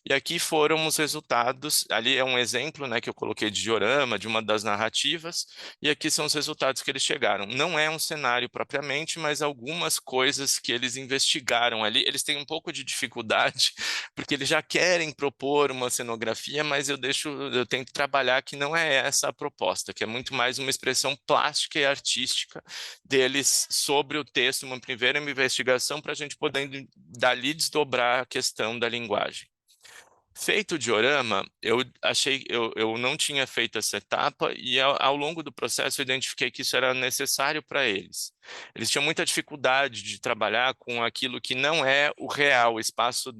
E aqui foram os resultados, ali é um exemplo, né, que eu coloquei de diorama, de uma das narrativas, e aqui são os resultados que eles chegaram. Não é um cenário propriamente, mas algumas coisas que eles investigaram ali, eles têm um pouco de dificuldade, porque eles já querem propor uma cenografia, mas eu tento trabalhar que não é essa a proposta, que é muito mais uma expressão plástica e artística deles sobre o texto, uma primeira investigação para a gente poder dali desdobrar a questão da linguagem. Feito o diorama, eu não tinha feito essa etapa e ao longo do processo eu identifiquei que isso era necessário para eles. Eles tinham muita dificuldade de trabalhar com aquilo que não é o real, o espaço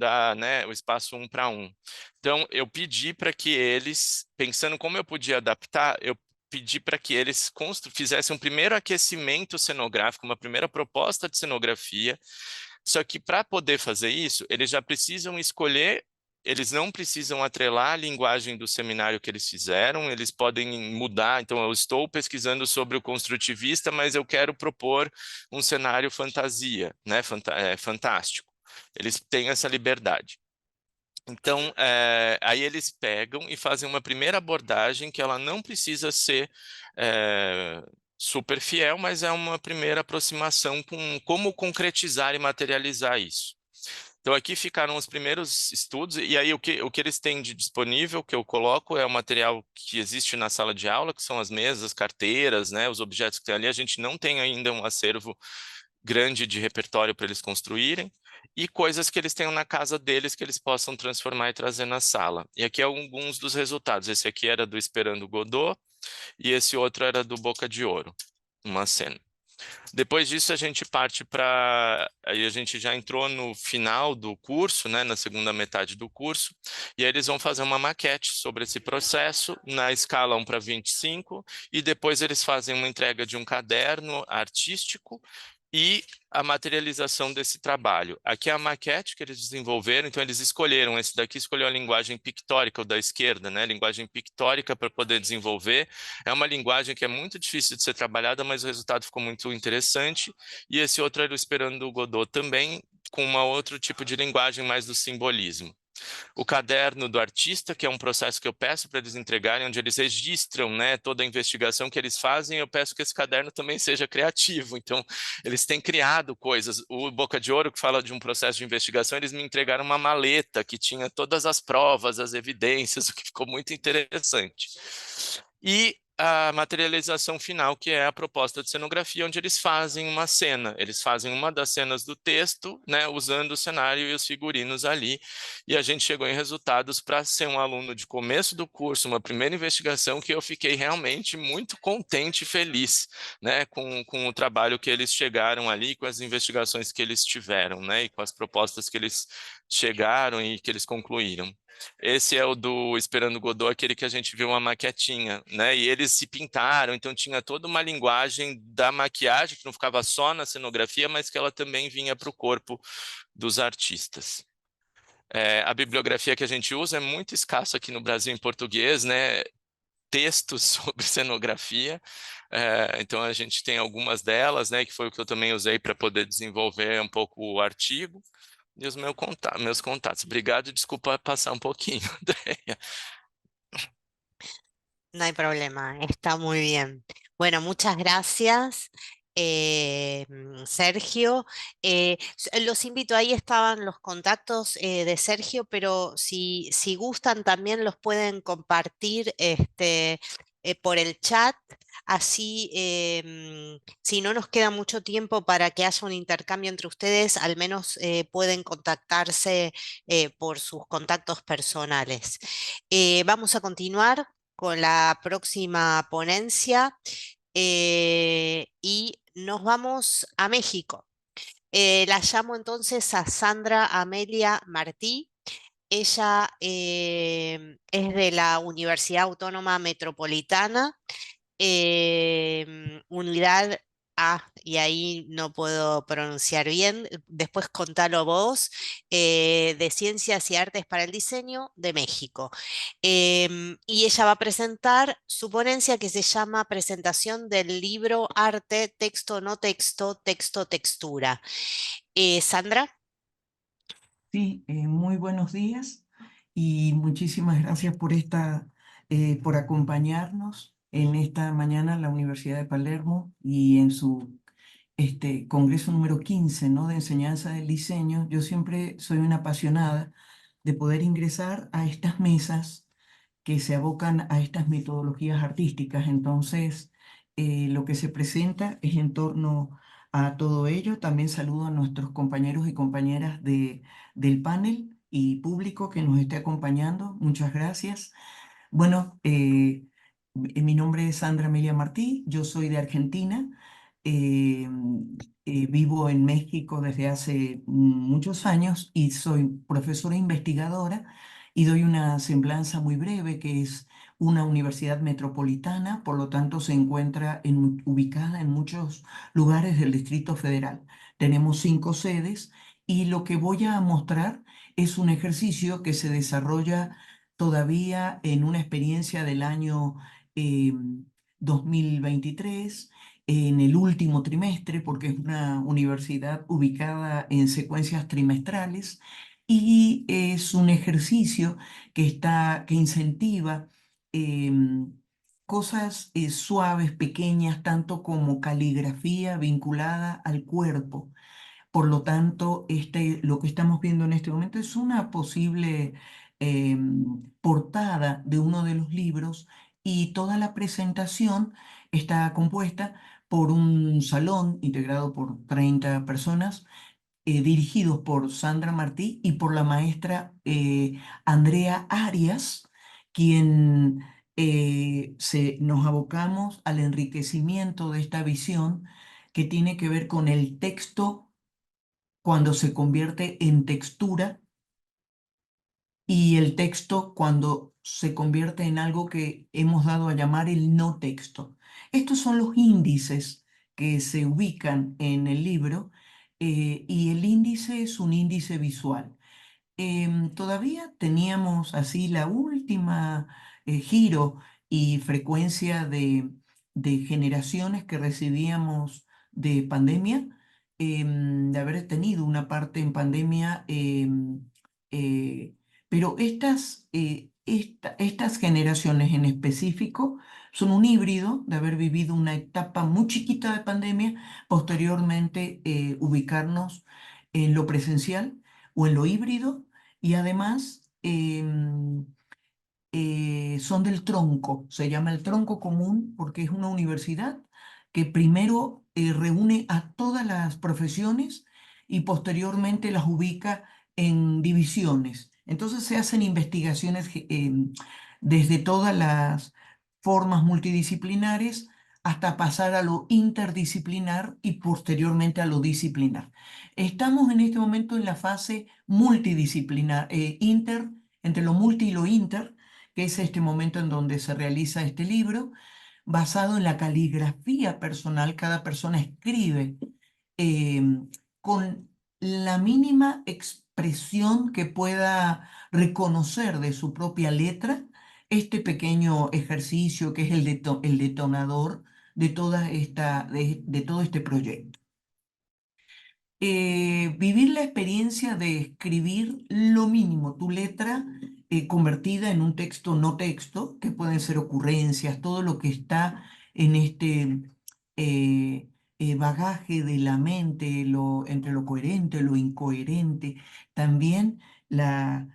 o espaço 1 para 1. Então eu pedi para que eles, pensando como eu podia adaptar, eu pedi para que eles fizessem um primeiro aquecimento cenográfico, uma primeira proposta de cenografia. Só que para poder fazer isso, eles já precisam escolher. Eles não precisam atrelar a linguagem do seminário que eles fizeram, eles podem mudar. Então, eu estou pesquisando sobre o construtivista, mas eu quero propor um cenário fantasia, né? Fantástico. Eles têm essa liberdade. Então, aí eles pegam e fazem uma primeira abordagem que ela não precisa ser super fiel, mas é uma primeira aproximação com como concretizar e materializar isso. Então aqui ficaram os primeiros estudos, e aí o que eles têm de disponível, que eu coloco, é o material que existe na sala de aula, que são as mesas, carteiras, né, os objetos que tem ali. A gente não tem ainda um acervo grande de repertório para eles construírem, e coisas que eles tenham na casa deles que eles possam transformar e trazer na sala. E aqui alguns dos resultados. Esse aqui era do Esperando Godot, e esse outro era do Boca de Ouro, uma cena. Depois disso, a gente parte para... Aí a gente já entrou no final do curso, né, na segunda metade do curso, e aí eles vão fazer uma maquete sobre esse processo na escala 1:25, e depois eles fazem uma entrega de um caderno artístico e a materialização desse trabalho. Aqui é a maquete que eles desenvolveram, então eles escolheram, esse daqui escolheu a linguagem pictórica, o da esquerda, né? Linguagem pictórica para poder desenvolver. É uma linguagem que é muito difícil de ser trabalhada, mas o resultado ficou muito interessante. E esse outro era o Esperando Godot também, com um outro tipo de linguagem mais do simbolismo. O caderno do artista, que é um processo que eu peço para eles entregarem, onde eles registram, né, toda a investigação que eles fazem. Eu peço que esse caderno também seja criativo, então eles têm criado coisas. O Boca de Ouro, que fala de um processo de investigação, eles me entregaram uma maleta que tinha todas as provas, as evidências, o que ficou muito interessante. E a materialização final, que é a proposta de cenografia, onde eles fazem uma cena. Eles fazem uma das cenas do texto, né, usando o cenário e os figurinos ali, e a gente chegou em resultados para ser um aluno de começo do curso, uma primeira investigação, que eu fiquei realmente muito contente e feliz, né, com o trabalho que eles chegaram ali, com as investigações que eles tiveram, né, e com as propostas que eles chegaram e que eles concluíram. Esse é o do Esperando Godot, aquele que a gente viu uma maquetinha, né? E eles se pintaram, então tinha toda uma linguagem da maquiagem que não ficava só na cenografia, mas que ela também vinha para o corpo dos artistas. A bibliografia que a gente usa é muito escassa aqui no Brasil em português, né? Textos sobre cenografia, então a gente tem algumas delas, né? Que foi o que eu também usei para poder desenvolver um pouco o artigo. E os meus contatos. Obrigado, desculpa passar um pouquinho, Andrea. No hay problema, está muy bien. Bueno, muchas gracias, Sergio. Los invito, ahí estaban los contactos de Sergio, pero si gustan también los pueden compartir por el chat. Así, si no nos queda mucho tiempo para que haya un intercambio entre ustedes, al menos pueden contactarse por sus contactos personales. Vamos a continuar con la próxima ponencia y nos vamos a México. La llamo entonces a Sandra Amelia Martí. Ella es de la Universidad Autónoma Metropolitana, unidad y ahí no puedo pronunciar bien, después contalo vos, de Ciencias y Artes para el Diseño de México. Y ella va a presentar su ponencia que se llama Presentación del libro Arte, Texto, no texto, texto, textura. Sandra. Sí, muy buenos días y muchísimas gracias por acompañarnos en esta mañana en la Universidad de Palermo y en su congreso número 15, ¿no? De enseñanza del diseño. Yo siempre soy una apasionada de poder ingresar a estas mesas que se abocan a estas metodologías artísticas. Entonces, lo que se presenta es en torno a todo ello. También saludo a nuestros compañeros y compañeras del panel y público que nos esté acompañando. Muchas gracias. Bueno, mi nombre es Sandra Amelia Martí, yo soy de Argentina. eh, Vivo en México desde hace muchos años y soy profesora investigadora y doy una semblanza muy breve que es una universidad metropolitana, por lo tanto se encuentra ubicada en muchos lugares del Distrito Federal. Tenemos 5 sedes y lo que voy a mostrar es un ejercicio que se desarrolla todavía en una experiencia del año 2023, en el último trimestre, porque es una universidad ubicada en secuencias trimestrales, y es un ejercicio que incentiva cosas suaves, pequeñas, tanto como caligrafía vinculada al cuerpo. Por lo tanto, lo que estamos viendo en este momento es una posible portada de uno de los libros, y toda la presentación está compuesta por un salón integrado por 30 personas, dirigidos por Sandra Martí y por la maestra Andrea Arias, quien nos abocamos al enriquecimiento de esta visión que tiene que ver con el texto cuando se convierte en textura, y el texto cuando se convierte en algo que hemos dado a llamar el no texto. Estos son los índices que se ubican en el libro, y el índice es un índice visual. Todavía teníamos así la última giro y frecuencia de generaciones que recibíamos de pandemia, de haber tenido una parte en pandemia, eh, pero estas generaciones en específico son un híbrido de haber vivido una etapa muy chiquita de pandemia, posteriormente ubicarnos en lo presencial o en lo híbrido, y además son del tronco. Se llama el tronco común porque es una universidad que primero reúne a todas las profesiones y posteriormente las ubica en divisiones. Entonces se hacen investigaciones desde todas las formas multidisciplinares hasta pasar a lo interdisciplinar y posteriormente a lo disciplinar. Estamos en este momento en la fase multidisciplinar, entre lo multi y lo inter, que es este momento en donde se realiza este libro, basado en la caligrafía personal. Cada persona escribe eh, con la mínima expresión que pueda reconocer de su propia letra, este pequeño ejercicio que es el detonador de de todo este proyecto. Vivir la experiencia de escribir lo mínimo, tu letra convertida en un texto no texto, que pueden ser ocurrencias, todo lo que está en este bagaje de la mente, entre lo coherente, lo incoherente. También la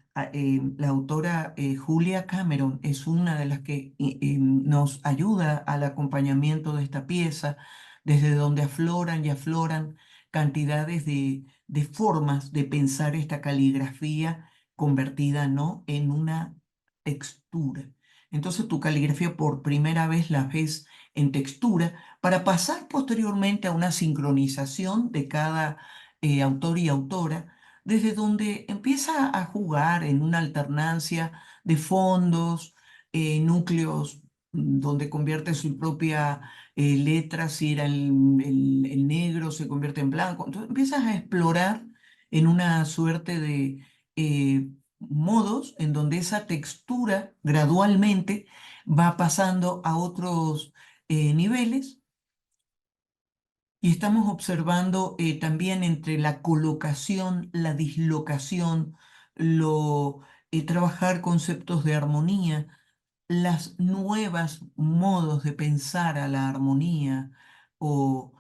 autora Julia Cameron es una de las que nos ayuda al acompañamiento de esta pieza, desde donde afloran y afloran cantidades de formas de pensar esta caligrafía convertida, ¿no?, en una textura. Entonces tu caligrafía por primera vez la ves en textura, para pasar posteriormente a una sincronización de cada autor y autora, desde donde empieza a jugar en una alternancia de fondos, núcleos, donde convierte su propia letra. Si era el negro, se convierte en blanco. Entonces empiezas a explorar en una suerte de modos en donde esa textura gradualmente va pasando a otros niveles, y estamos observando también entre la colocación, la dislocación, trabajar conceptos de armonía, las nuevas modos de pensar a la armonía, o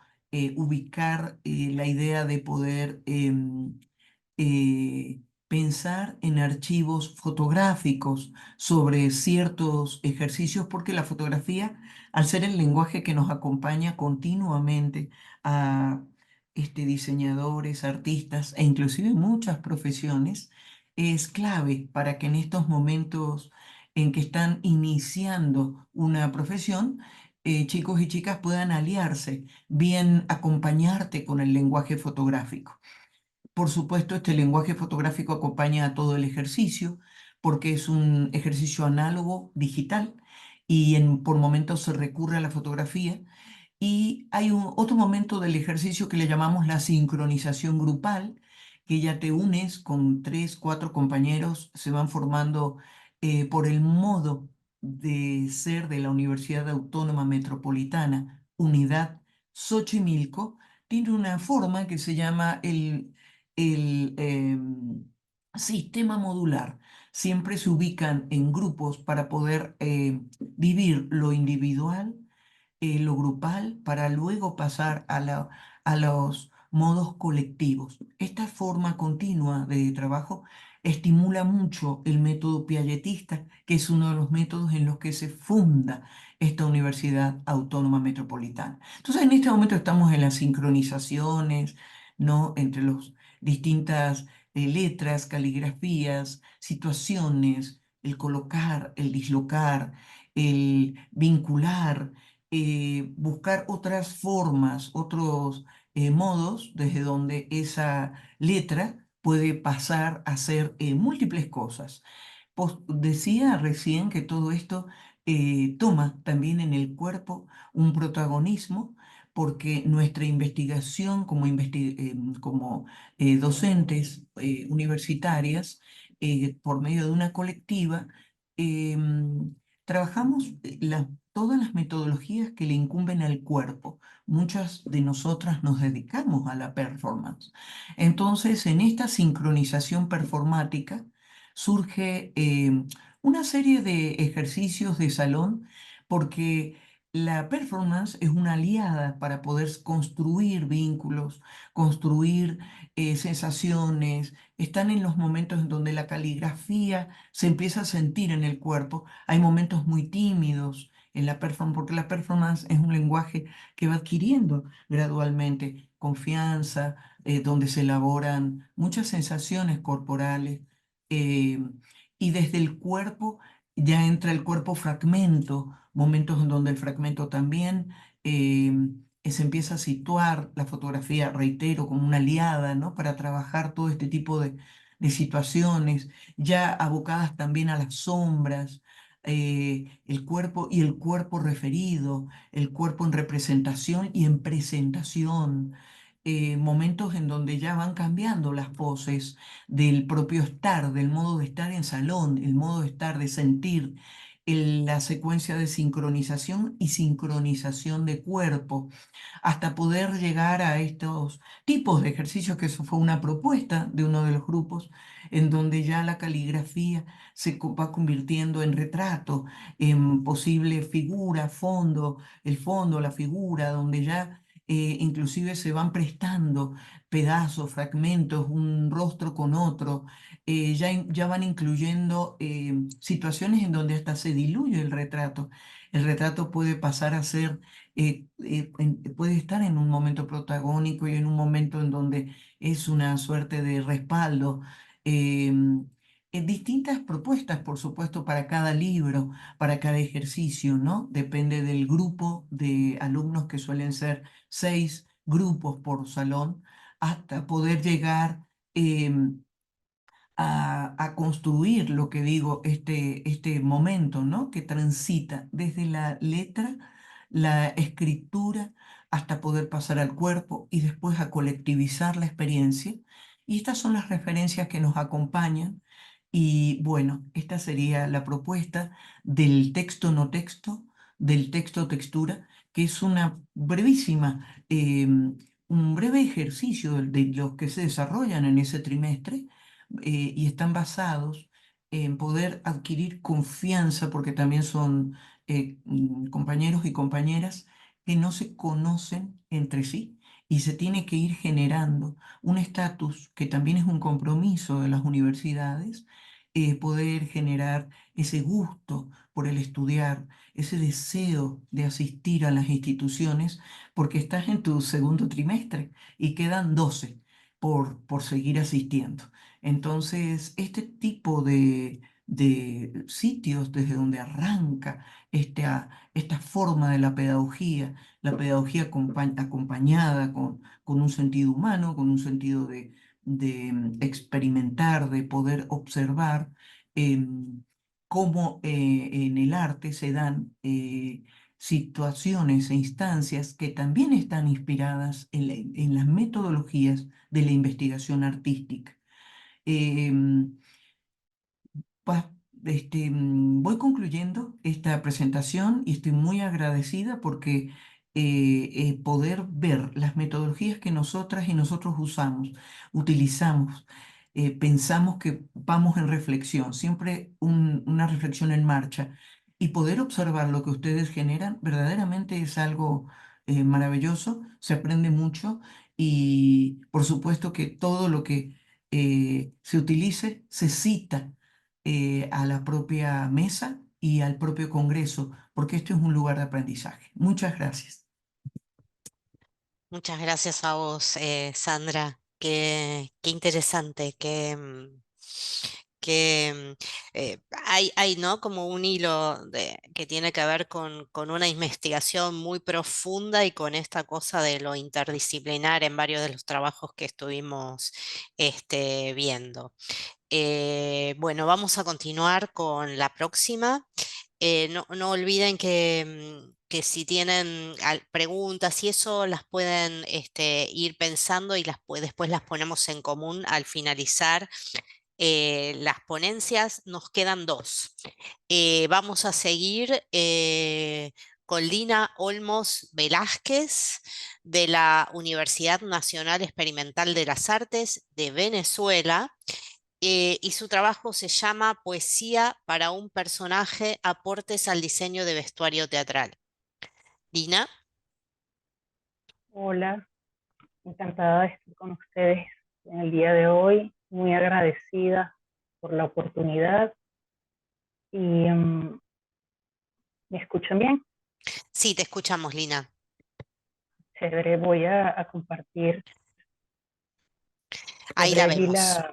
ubicar la idea de poder pensar en archivos fotográficos sobre ciertos ejercicios, porque la fotografía, al ser el lenguaje que nos acompaña continuamente a diseñadores, artistas e inclusive muchas profesiones, es clave para que en estos momentos en que están iniciando una profesión, chicos y chicas puedan aliarse, bien acompañarte con el lenguaje fotográfico. Por supuesto, este lenguaje fotográfico acompaña a todo el ejercicio porque es un ejercicio análogo digital, y por momentos se recurre a la fotografía. Y hay otro momento del ejercicio que le llamamos la sincronización grupal, que ya te unes con 3, 4 compañeros, se van formando por el modo de ser de la Universidad Autónoma Metropolitana, Unidad Xochimilco. Tiene una forma que se llama el sistema modular. Siempre se ubican en grupos para poder vivir lo individual, lo grupal, para luego pasar a los modos colectivos. Esta forma continua de trabajo estimula mucho el método piagetista, que es uno de los métodos en los que se funda esta Universidad Autónoma Metropolitana. Entonces, en este momento estamos en las sincronizaciones, ¿no? Entre las distintas letras, caligrafías, situaciones, el colocar, el dislocar, el vincular, buscar otras formas, otros modos desde donde esa letra puede pasar a ser múltiples cosas. Decía recién que todo esto toma también en el cuerpo un protagonismo porque nuestra investigación como docentes universitarias, por medio de una colectiva, trabajamos todas las metodologías que le incumben al cuerpo. Muchas de nosotras nos dedicamos a la performance. Entonces, en esta sincronización performática surge una serie de ejercicios de salón porque la performance es una aliada para poder construir vínculos, construir sensaciones. Están en los momentos en donde la caligrafía se empieza a sentir en el cuerpo. Hay momentos muy tímidos en la performance, porque la performance es un lenguaje que va adquiriendo gradualmente confianza, donde se elaboran muchas sensaciones corporales, eh, y desde el cuerpo ya entra el cuerpo fragmento, momentos en donde el fragmento también eh, se empieza a situar la fotografía, reitero, como una aliada, ¿no? Para trabajar todo este tipo de situaciones, ya abocadas también a las sombras, el cuerpo y el cuerpo referido, el cuerpo en representación y en presentación, momentos en donde ya van cambiando las poses del propio estar, del modo de estar en salón, el modo de estar, de sentir, la secuencia de sincronización y sincronización de cuerpo, hasta poder llegar a estos tipos de ejercicios, que eso fue una propuesta de uno de los grupos, en donde ya la caligrafía va convirtiendo en retrato, en posible figura, fondo, el fondo, la figura, donde ya inclusive se van prestando pedazos, fragmentos, un rostro con otro, ya van incluyendo situaciones en donde hasta se diluye el retrato. El retrato puede pasar a ser, puede estar en un momento protagónico y en un momento en donde es una suerte de respaldo. Distintas propuestas, por supuesto, para cada libro, para cada ejercicio, ¿no? Depende del grupo de alumnos, que suelen ser 6 grupos por salón, hasta poder llegar a construir, lo que digo, este momento, ¿no? Que transita desde la letra, la escritura, hasta poder pasar al cuerpo y después a colectivizar la experiencia. Y estas son las referencias que nos acompañan. Y bueno, esta sería la propuesta del texto no texto, del texto textura, que es una brevísima, un breve ejercicio de los que se desarrollan en ese trimestre, y están basados en poder adquirir confianza, porque también son compañeros y compañeras que no se conocen entre sí, y se tiene que ir generando un estatus que también es un compromiso de las universidades, poder generar ese gusto por el estudiar, ese deseo de asistir a las instituciones, porque estás en tu segundo trimestre y quedan 12 por seguir asistiendo. Entonces, este tipo de sitios desde donde arranca esta forma de la pedagogía acompañada con un sentido humano, con un sentido de experimentar, de poder observar cómo en el arte se dan situaciones e instancias que también están inspiradas en las metodologías de la investigación artística. Em, Voy concluyendo esta presentación y estoy muy agradecida porque poder ver las metodologías que nosotras y nosotros utilizamos, pensamos que vamos en reflexión, siempre una reflexión en marcha, y poder observar lo que ustedes generan verdaderamente es algo maravilloso, se aprende mucho, y por supuesto que todo lo que se utilice se cita a la propia mesa y al propio Congreso, porque esto es un lugar de aprendizaje. Muchas gracias. Muchas gracias a vos, Sandra. Qué interesante, hay, ¿no? Como un hilo que tiene que ver con una investigación muy profunda y con esta cosa de lo interdisciplinar en varios de los trabajos que estuvimos viendo. Bueno, vamos a continuar con la próxima. No olviden que si tienen preguntas y eso las pueden ir pensando y después las ponemos en común al finalizar las ponencias. Nos quedan dos. Vamos a seguir con Lina Olmos Velázquez de la Universidad Nacional Experimental de las Artes de Venezuela. Y su trabajo se llama Poesía para un personaje, aportes al diseño de vestuario teatral. Lina. Hola, encantada de estar con ustedes en el día de hoy, muy agradecida por la oportunidad y ¿me escuchan bien? Sí, te escuchamos, Lina. Chévere, voy a compartir. Ahí la Allí vemos.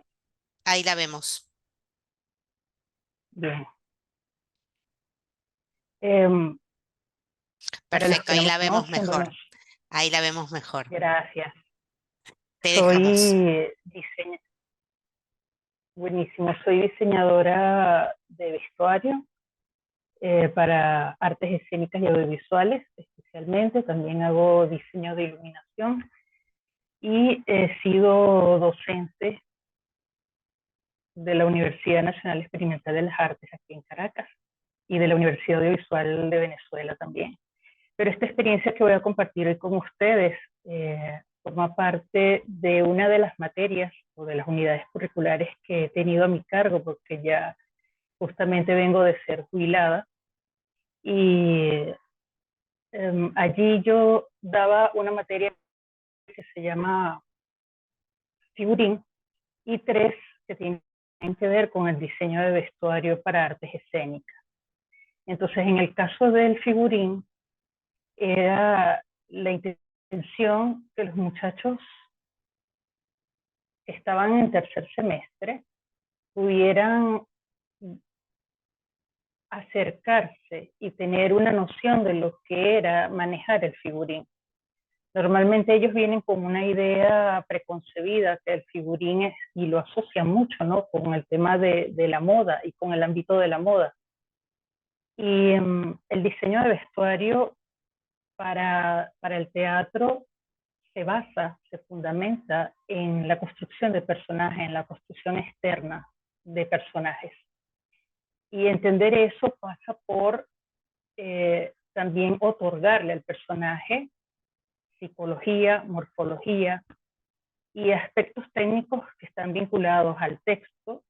Ahí la vemos. Bien. Para los Perfecto, que ahí no me la vemos conocen, bueno, mejor. Ahí la vemos mejor. gracias. Te dejamos. Soy buenísimo, soy diseñadora de vestuario para artes escénicas y audiovisuales, especialmente. También hago diseño de iluminación y he sido docente de la Universidad Nacional Experimental de las Artes aquí en Caracas y de la Universidad Audiovisual de Venezuela también. Pero esta experiencia que voy a compartir hoy con ustedes forma parte de una de las materias o de las unidades curriculares que he tenido a mi cargo, porque ya justamente vengo de ser jubilada. Y allí yo daba una materia que se llama figurín y 3 que tienen que ver con el diseño de vestuario para artes escénicas. Entonces, en el caso del figurín, era la intención que los muchachos que estaban en tercer semestre pudieran acercarse y tener una noción de lo que era manejar el figurín. Normalmente ellos vienen con una idea preconcebida que el figurín es, y lo asocian mucho, ¿no?, con el tema de la moda y con el ámbito de la moda. Y el diseño de vestuario para el teatro se fundamenta en la construcción de personajes, en la construcción externa de personajes. Y entender eso pasa por también otorgarle al personaje psicología, morfología y aspectos técnicos que están vinculados al texto,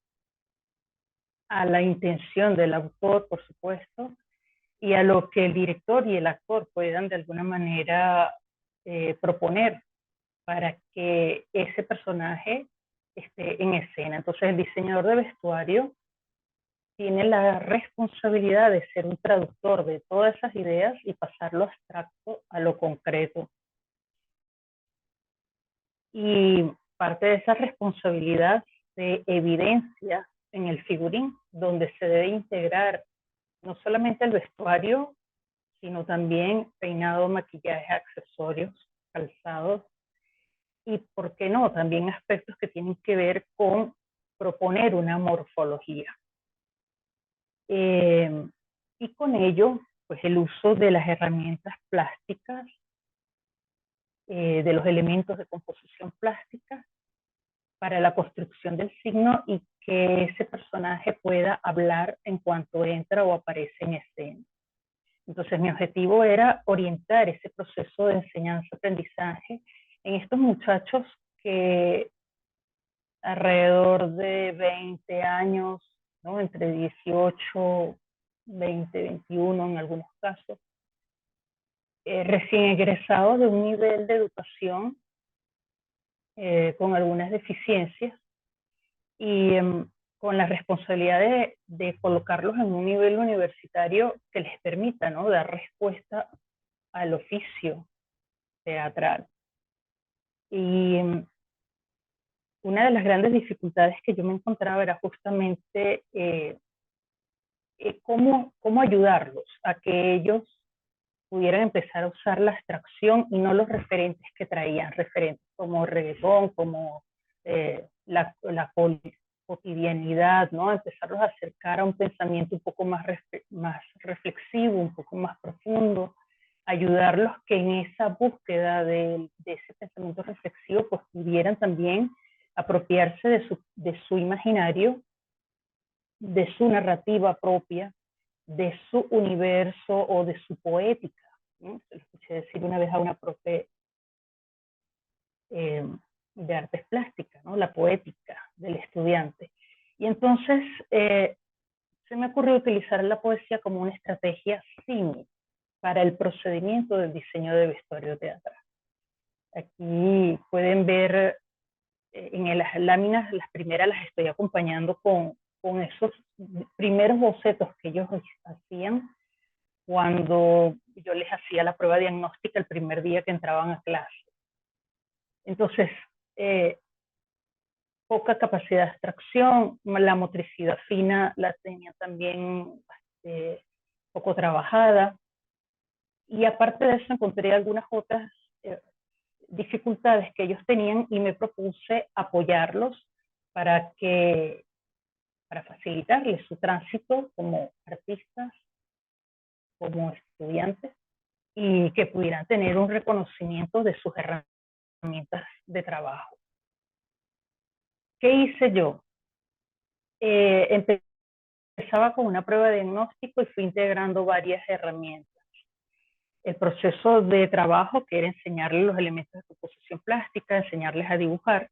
a la intención del autor, por supuesto, y a lo que el director y el actor puedan de alguna manera proponer para que ese personaje esté en escena. Entonces el diseñador de vestuario tiene la responsabilidad de ser un traductor de todas esas ideas y pasar lo abstracto a lo concreto. Y parte de esa responsabilidad se evidencia en el figurín, donde se debe integrar no solamente el vestuario, sino también peinado, maquillaje, accesorios, calzados, y, ¿por qué no?, también aspectos que tienen que ver con proponer una morfología. Y con ello, pues el uso de las herramientas plásticas, de los elementos de composición plástica para la construcción del signo y que ese personaje pueda hablar en cuanto entra o aparece en escena. Entonces mi objetivo era orientar ese proceso de enseñanza-aprendizaje en estos muchachos que alrededor de 20 años, ¿no?, entre 18, 20, 21 en algunos casos, recién egresados de un nivel de educación con algunas deficiencias y con la responsabilidad de colocarlos en un nivel universitario que les permita, ¿no?, dar respuesta al oficio teatral. Y una de las grandes dificultades que yo me encontraba era justamente cómo ayudarlos a que ellos pudieran empezar a usar la abstracción y no los referentes que traían, referentes como reggaetón, como la cotidianidad, ¿no? Empezarlos a acercar a un pensamiento un poco más reflexivo, un poco más profundo, ayudarlos que en esa búsqueda de ese pensamiento reflexivo pues pudieran también apropiarse de su imaginario, de su narrativa propia, de su universo o de su poética, ¿no? Se lo escuché decir una vez a una profe de artes plásticas, ¿no?, la poética del estudiante. Y entonces se me ocurrió utilizar la poesía como una estrategia símil para el procedimiento del diseño de vestuario teatral. Aquí pueden ver en las láminas, las primeras las estoy acompañando con esos primeros bocetos que ellos hacían cuando yo les hacía la prueba diagnóstica el primer día que entraban a clase. Entonces, poca capacidad de abstracción, la motricidad fina la tenía también poco trabajada, y aparte de eso encontré algunas otras dificultades que ellos tenían y me propuse apoyarlos para facilitarles su tránsito como artistas, como estudiantes, y que pudieran tener un reconocimiento de sus herramientas de trabajo. ¿Qué hice yo? Empezaba con una prueba de diagnóstico y fui integrando varias herramientas. El proceso de trabajo, que era enseñarles los elementos de composición plástica, enseñarles a dibujar,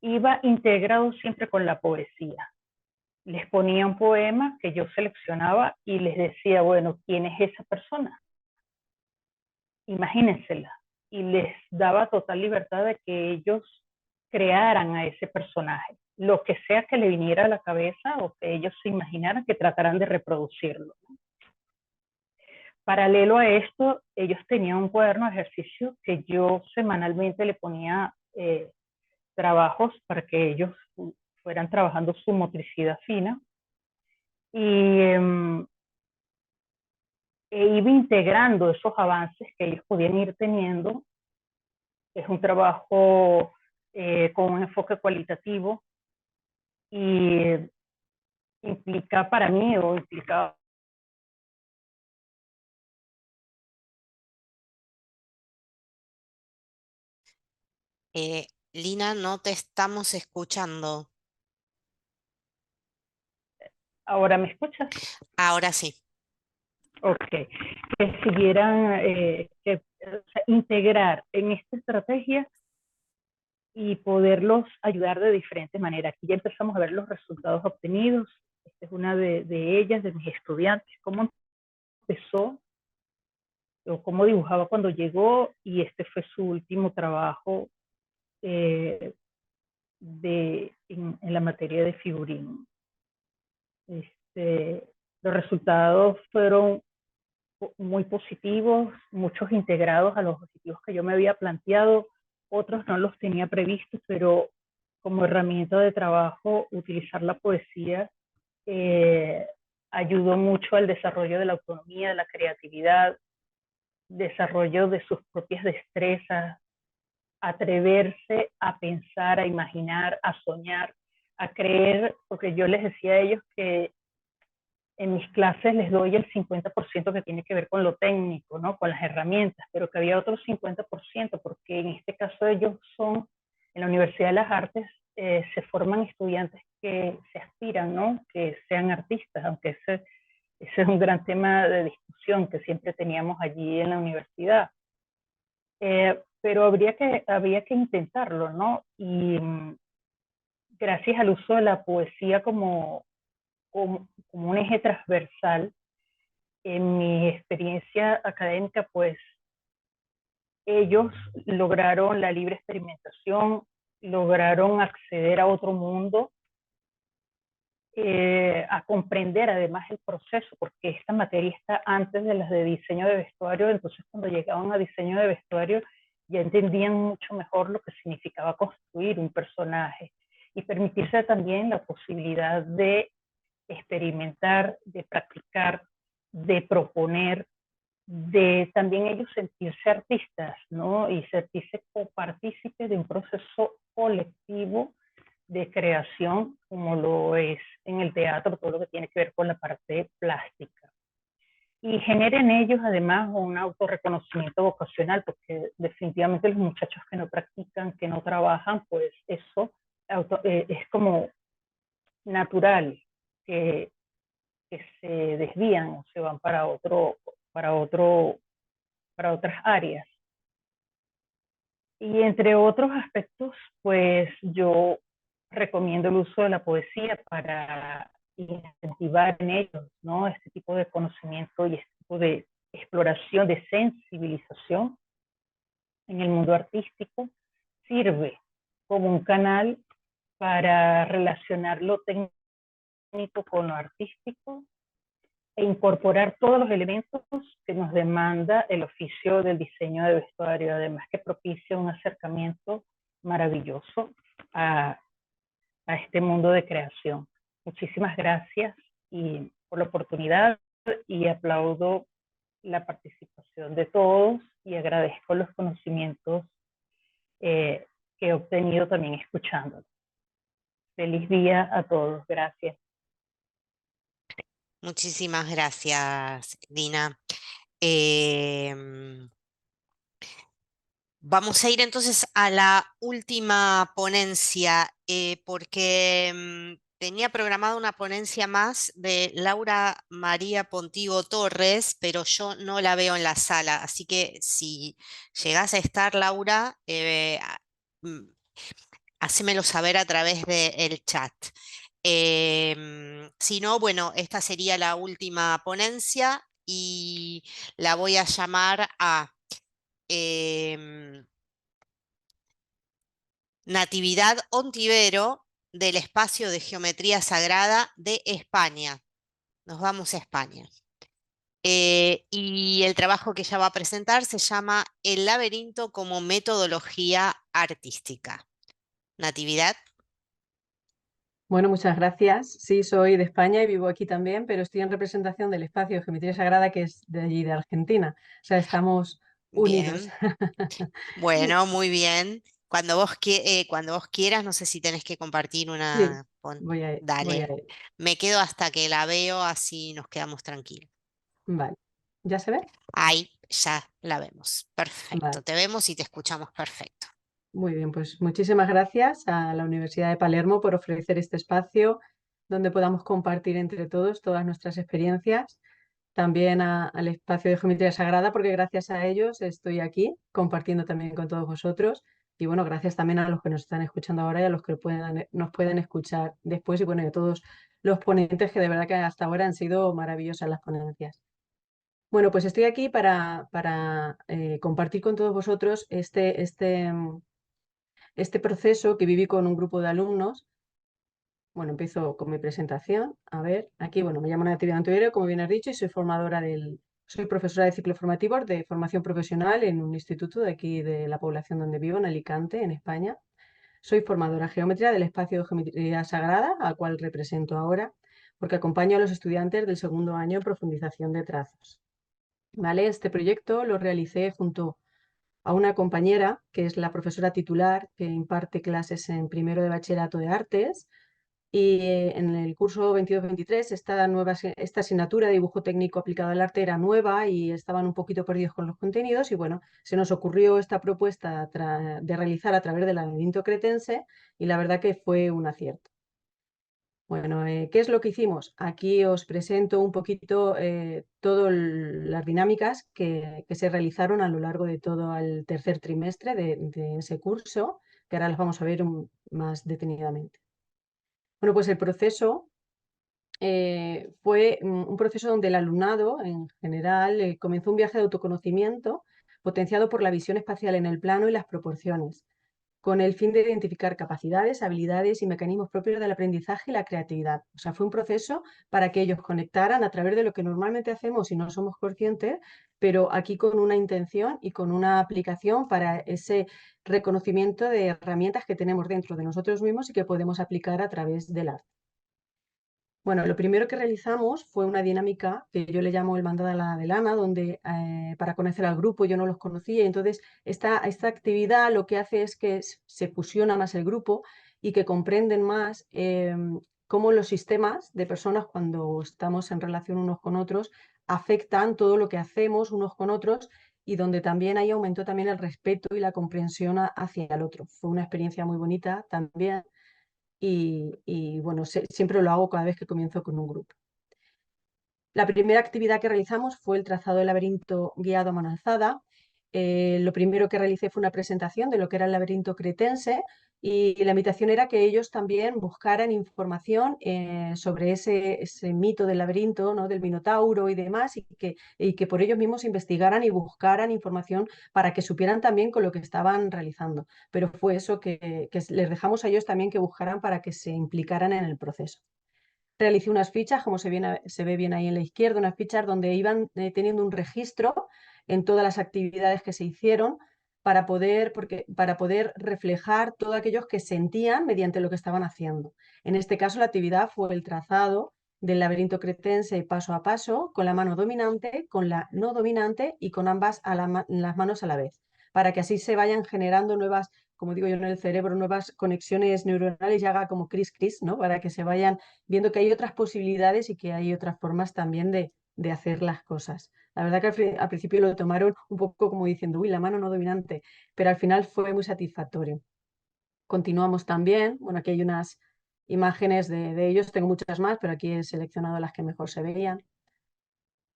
iba integrado siempre con la poesía. Les ponía un poema que yo seleccionaba y les decía, bueno, ¿quién es esa persona? Imagínensela. Y les daba total libertad de que ellos crearan a ese personaje, lo que sea que le viniera a la cabeza o que ellos se imaginaran, que trataran de reproducirlo. Paralelo a esto, ellos tenían un cuaderno de ejercicio que yo semanalmente le ponía trabajos para que ellos fueran trabajando su motricidad fina, y iba integrando esos avances que ellos podían ir teniendo. Es un trabajo con un enfoque cualitativo y implica para mí, o implicaba Lina, no te estamos escuchando. ¿Ahora me escuchas? Ahora sí. Ok, que siguieran, o sea, integrar en esta estrategia y poderlos ayudar de diferentes maneras. Aquí ya empezamos a ver los resultados obtenidos. Esta es una de ellas, de mis estudiantes, cómo empezó o cómo dibujaba cuando llegó, y este fue su último trabajo en la materia de figurín. Los resultados fueron muy positivos, muchos integrados a los objetivos que yo me había planteado, otros no los tenía previstos, pero como herramienta de trabajo utilizar la poesía ayudó mucho al desarrollo de la autonomía, de la creatividad, desarrollo de sus propias destrezas, atreverse a pensar, a imaginar, a soñar, a creer, porque yo les decía a ellos que en mis clases les doy el 50% que tiene que ver con lo técnico, ¿no?, con las herramientas, pero que había otro 50%, porque en este caso ellos son, en la Universidad de las Artes, se forman estudiantes que se aspiran, ¿no?, que sean artistas, aunque ese es un gran tema de discusión que siempre teníamos allí en la universidad. Pero había que intentarlo, ¿no? Y gracias al uso de la poesía como un eje transversal, en mi experiencia académica, pues ellos lograron la libre experimentación, lograron acceder a otro mundo, a comprender además el proceso, porque esta materia está antes de las de diseño de vestuario, entonces cuando llegaban a diseño de vestuario ya entendían mucho mejor lo que significaba construir un personaje y permitirse también la posibilidad de experimentar, de practicar, de proponer, de también ellos sentirse artistas, ¿no? Y sentirse copartícipes de un proceso colectivo de creación, como lo es en el teatro, todo lo que tiene que ver con la parte plástica. Y genera en ellos además un autorreconocimiento vocacional, porque definitivamente los muchachos que no practican, que no trabajan, pues eso es como natural que se desvían o se van para otras áreas. Y entre otros aspectos, pues yo recomiendo el uso de la poesía para incentivar en ellos, ¿no? Este tipo de conocimiento y este tipo de exploración, de sensibilización en el mundo artístico, sirve como un canal para relacionar lo técnico con lo artístico e incorporar todos los elementos que nos demanda el oficio del diseño de vestuario, además que propicia un acercamiento maravilloso a este mundo de creación. Muchísimas gracias y por la oportunidad, y aplaudo la participación de todos y agradezco los conocimientos que he obtenido también escuchándolos. Feliz día a todos. Gracias. Muchísimas gracias, Dina. Em, Vamos a ir entonces a la última ponencia, porque tenía programada una ponencia más de Laura María Pontigo Torres, pero yo no la veo en la sala, así que si llegás a estar, Laura, hacémelo saber a través del chat. Si no, bueno, esta sería la última ponencia y la voy a llamar a Natividad Ontivero del Espacio de Geometría Sagrada de España. Nos vamos a España. Y el trabajo que ella va a presentar se llama El laberinto como metodología artística. Natividad. Bueno, muchas gracias. Sí, soy de España y vivo aquí también, pero estoy en representación del Espacio de Geometría Sagrada, que es de allí, de Argentina. O sea, estamos unidos. Bien. Bueno, muy bien. Cuando vos quieras, no sé si tenés que compartir Sí, una... voy a Dale, ir. me quedo hasta que la veo, así nos quedamos tranquilos. Vale. ¿Ya se ve? Ahí ya la vemos. Perfecto. Vale. Te vemos y te escuchamos perfecto. Muy bien, pues muchísimas gracias a la Universidad de Palermo por ofrecer este espacio donde podamos compartir entre todos todas nuestras experiencias. También al Espacio de Geometría Sagrada, porque gracias a ellos estoy aquí compartiendo también con todos vosotros. Y bueno, gracias también a los que nos están escuchando ahora y a los que nos pueden escuchar después. Y bueno, y a todos los ponentes, que de verdad que hasta ahora han sido maravillosas las ponencias. Bueno, pues estoy aquí para compartir con todos vosotros este proceso que viví con un grupo de alumnos. Bueno, empiezo con mi presentación. A ver, aquí, bueno, me llamo Natividad Ontivero, como bien has dicho, y soy profesora de ciclo formativo de formación profesional en un instituto de aquí de la población donde vivo, en Alicante, en España. Soy formadora geometría del Espacio de Geometría Sagrada, al cual represento ahora, porque acompaño a los estudiantes del segundo año en profundización de trazos. ¿Vale? Este proyecto lo realicé junto a una compañera, que es la profesora titular, que imparte clases en primero de bachillerato de artes, y en el curso 22-23 esta asignatura de dibujo técnico aplicado al arte era nueva y estaban un poquito perdidos con los contenidos, y bueno, se nos ocurrió esta propuesta de realizar a través del laberinto cretense, y la verdad que fue un acierto. Bueno, ¿qué es lo que hicimos? Aquí os presento un poquito todas las dinámicas que se realizaron a lo largo de todo el tercer trimestre de ese curso, que ahora las vamos a ver más detenidamente. Bueno, pues el proceso fue un proceso donde el alumnado en general comenzó un viaje de autoconocimiento potenciado por la visión espacial en el plano y las proporciones, con el fin de identificar capacidades, habilidades y mecanismos propios del aprendizaje y la creatividad. O sea, fue un proceso para que ellos conectaran a través de lo que normalmente hacemos y no somos conscientes, pero aquí con una intención y con una aplicación para ese reconocimiento de herramientas que tenemos dentro de nosotros mismos y que podemos aplicar a través del arte. Bueno, lo primero que realizamos fue una dinámica que yo le llamo el mandala de lana, donde para conocer al grupo yo no los conocía, y entonces esta actividad lo que hace es que se fusiona más el grupo y que comprenden más cómo los sistemas de personas cuando estamos en relación unos con otros afectan todo lo que hacemos unos con otros, y donde también ahí aumentó también el respeto y la comprensión hacia el otro. Fue una experiencia muy bonita también. Y bueno, siempre lo hago cada vez que comienzo con un grupo. La primera actividad que realizamos fue el trazado del laberinto guiado a mano alzada. Lo primero que realicé fue una presentación de lo que era el laberinto cretense, y la invitación era que ellos también buscaran información sobre ese mito del laberinto, ¿no? Del Minotauro y demás, y que por ellos mismos investigaran y buscaran información para que supieran también con lo que estaban realizando. Pero fue eso que les dejamos a ellos también que buscaran para que se implicaran en el proceso. Realicé unas fichas, como se ve bien ahí en la izquierda, unas fichas donde iban teniendo un registro en todas las actividades que se hicieron para poder reflejar todo aquello que sentían mediante lo que estaban haciendo. En este caso, la actividad fue el trazado del laberinto cretense paso a paso, con la mano dominante, con la no dominante y con ambas las manos a la vez, para que así se vayan generando nuevas, como digo yo en el cerebro, nuevas conexiones neuronales y haga como cris, ¿no? Para que se vayan viendo que hay otras posibilidades y que hay otras formas también de hacer las cosas. La verdad que al principio lo tomaron un poco como diciendo, uy, la mano no dominante, pero al final fue muy satisfactorio. Continuamos también, bueno, aquí hay unas imágenes de ellos, tengo muchas más, pero aquí he seleccionado las que mejor se veían.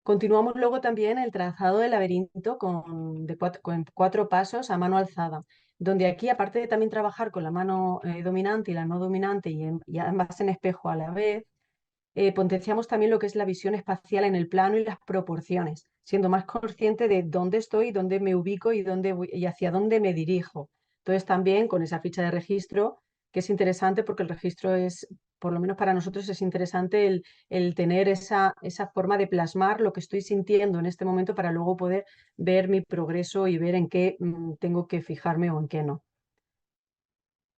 Continuamos luego también el trazado del laberinto con 4 pasos a mano alzada, donde aquí, aparte de también trabajar con la mano dominante y la no dominante y ambas en espejo a la vez, potenciamos también lo que es la visión espacial en el plano y las proporciones, siendo más consciente de dónde estoy, dónde me ubico y, y hacia dónde me dirijo. Entonces también con esa ficha de registro, que es interesante porque el registro es, por lo menos para nosotros es interesante el tener esa forma de plasmar lo que estoy sintiendo en este momento para luego poder ver mi progreso y ver en qué tengo que fijarme o en qué no.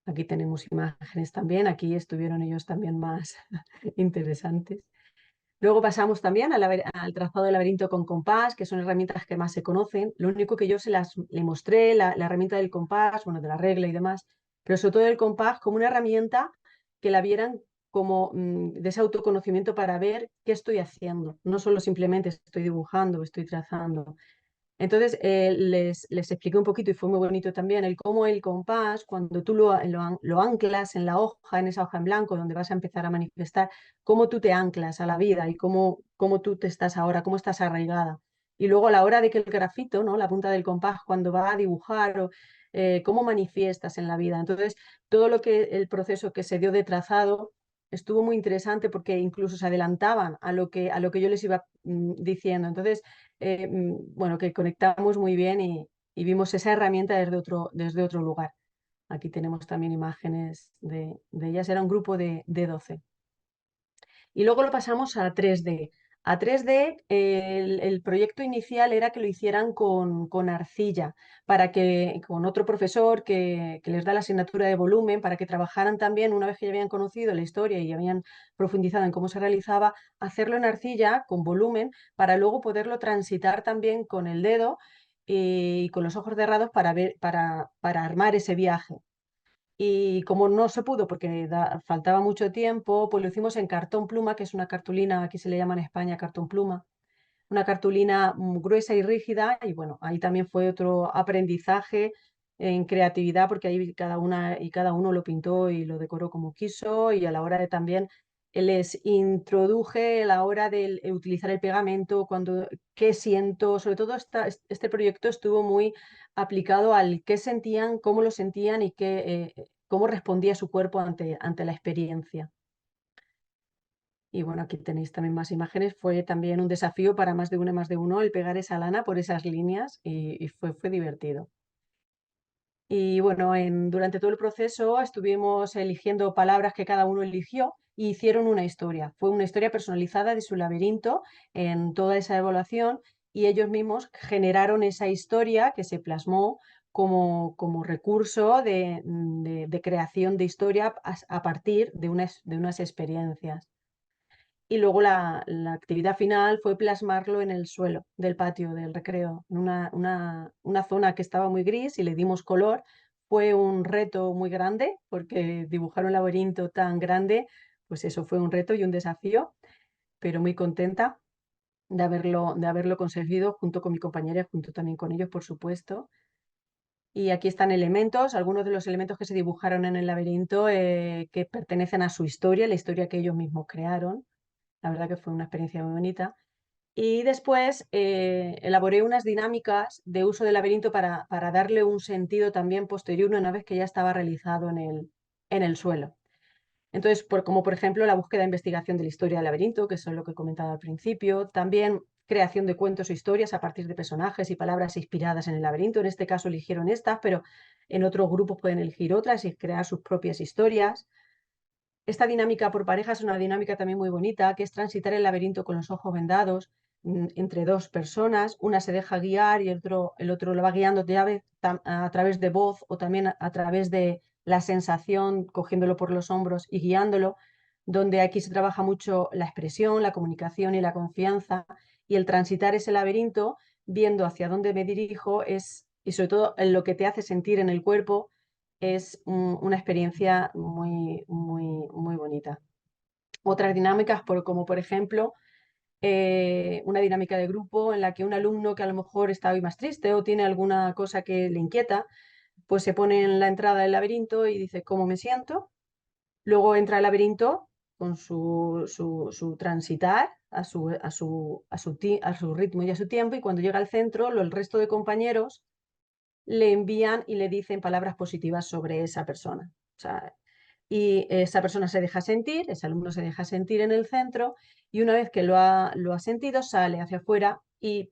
Aquí tenemos imágenes también, aquí estuvieron ellos también más interesantes. Luego pasamos también al trazado del laberinto con compás, que son herramientas que más se conocen. Lo único que yo le mostré, la herramienta del compás, bueno, de la regla y demás, pero sobre todo el compás como una herramienta que la vieran como de ese autoconocimiento para ver qué estoy haciendo. No solo simplemente estoy dibujando, estoy trazando. Entonces les expliqué un poquito y fue muy bonito también el cómo el compás, cuando tú lo anclas en la hoja, en esa hoja en blanco donde vas a empezar a manifestar, cómo tú te anclas a la vida y cómo tú te estás ahora, cómo estás arraigada. Y luego a la hora de que el grafito, ¿no? La punta del compás, cuando va a dibujar, cómo manifiestas en la vida. Entonces, todo lo que el proceso que se dio de trazado estuvo muy interesante porque incluso se adelantaban a lo que yo les iba diciendo. Entonces, bueno, que conectamos muy bien y vimos esa herramienta desde otro lugar. Aquí tenemos también imágenes de ellas, era un grupo de 12. Y luego lo pasamos a 3D. A 3D, el proyecto inicial era que lo hicieran con arcilla, con otro profesor que les da la asignatura de volumen, para que trabajaran también, una vez que ya habían conocido la historia y habían profundizado en cómo se realizaba, hacerlo en arcilla con volumen, para luego poderlo transitar también con el dedo y con los ojos cerrados para armar ese viaje. Y como no se pudo porque faltaba mucho tiempo, pues lo hicimos en cartón pluma, que es una cartulina, aquí se le llama en España cartón pluma, una cartulina gruesa y rígida. Y bueno, ahí también fue otro aprendizaje en creatividad, porque ahí cada uno lo pintó y lo decoró como quiso, y a la hora de también les introduje a la hora de utilizar el pegamento, qué siento, sobre todo este proyecto estuvo muy aplicado al qué sentían, cómo lo sentían y cómo respondía su cuerpo ante la experiencia. Y bueno, aquí tenéis también más imágenes. Fue también un desafío para más de uno el pegar esa lana por esas líneas, y fue divertido. Y bueno, durante todo el proceso estuvimos eligiendo palabras que cada uno eligió y hicieron una historia. Fue una historia personalizada de su laberinto en toda esa evaluación y ellos mismos generaron esa historia que se plasmó como recurso de creación de historia a partir de unas experiencias. Y luego la actividad final fue plasmarlo en el suelo del patio del recreo, en una zona que estaba muy gris y le dimos color. Fue un reto muy grande porque dibujar un laberinto tan grande, pues eso fue un reto y un desafío, pero muy contenta de haberlo conseguido junto con mi compañera y junto también con ellos, por supuesto. Y aquí están elementos, algunos de los elementos que se dibujaron en el laberinto que pertenecen a su historia, la historia que ellos mismos crearon. La verdad que fue una experiencia muy bonita. Y después elaboré unas dinámicas de uso del laberinto para darle un sentido también posterior una vez que ya estaba realizado en el suelo. Entonces, como por ejemplo la búsqueda e investigación de la historia del laberinto, que eso es lo que he comentado al principio, también creación de cuentos o historias a partir de personajes y palabras inspiradas en el laberinto. En este caso eligieron estas, pero en otros grupos pueden elegir otras y crear sus propias historias. Esta dinámica por pareja es una dinámica también muy bonita, que es transitar el laberinto con los ojos vendados entre dos personas. Una se deja guiar y el otro lo va guiando a través de voz o también a través de la sensación, cogiéndolo por los hombros y guiándolo, donde aquí se trabaja mucho la expresión, la comunicación y la confianza. Y el transitar ese laberinto, viendo hacia dónde me dirijo, y sobre todo en lo que te hace sentir en el cuerpo, es una experiencia muy, muy, muy bonita. Otras dinámicas, como por ejemplo, una dinámica de grupo en la que un alumno que a lo mejor está hoy más triste o tiene alguna cosa que le inquieta, pues se pone en la entrada del laberinto y dice cómo me siento. Luego entra al laberinto con su transitar a su ritmo y a su tiempo, y cuando llega al centro, el resto de compañeros le envían y le dicen palabras positivas sobre esa persona. O sea, y esa persona se deja sentir, ese alumno se deja sentir en el centro, y una vez que lo ha sentido, sale hacia afuera y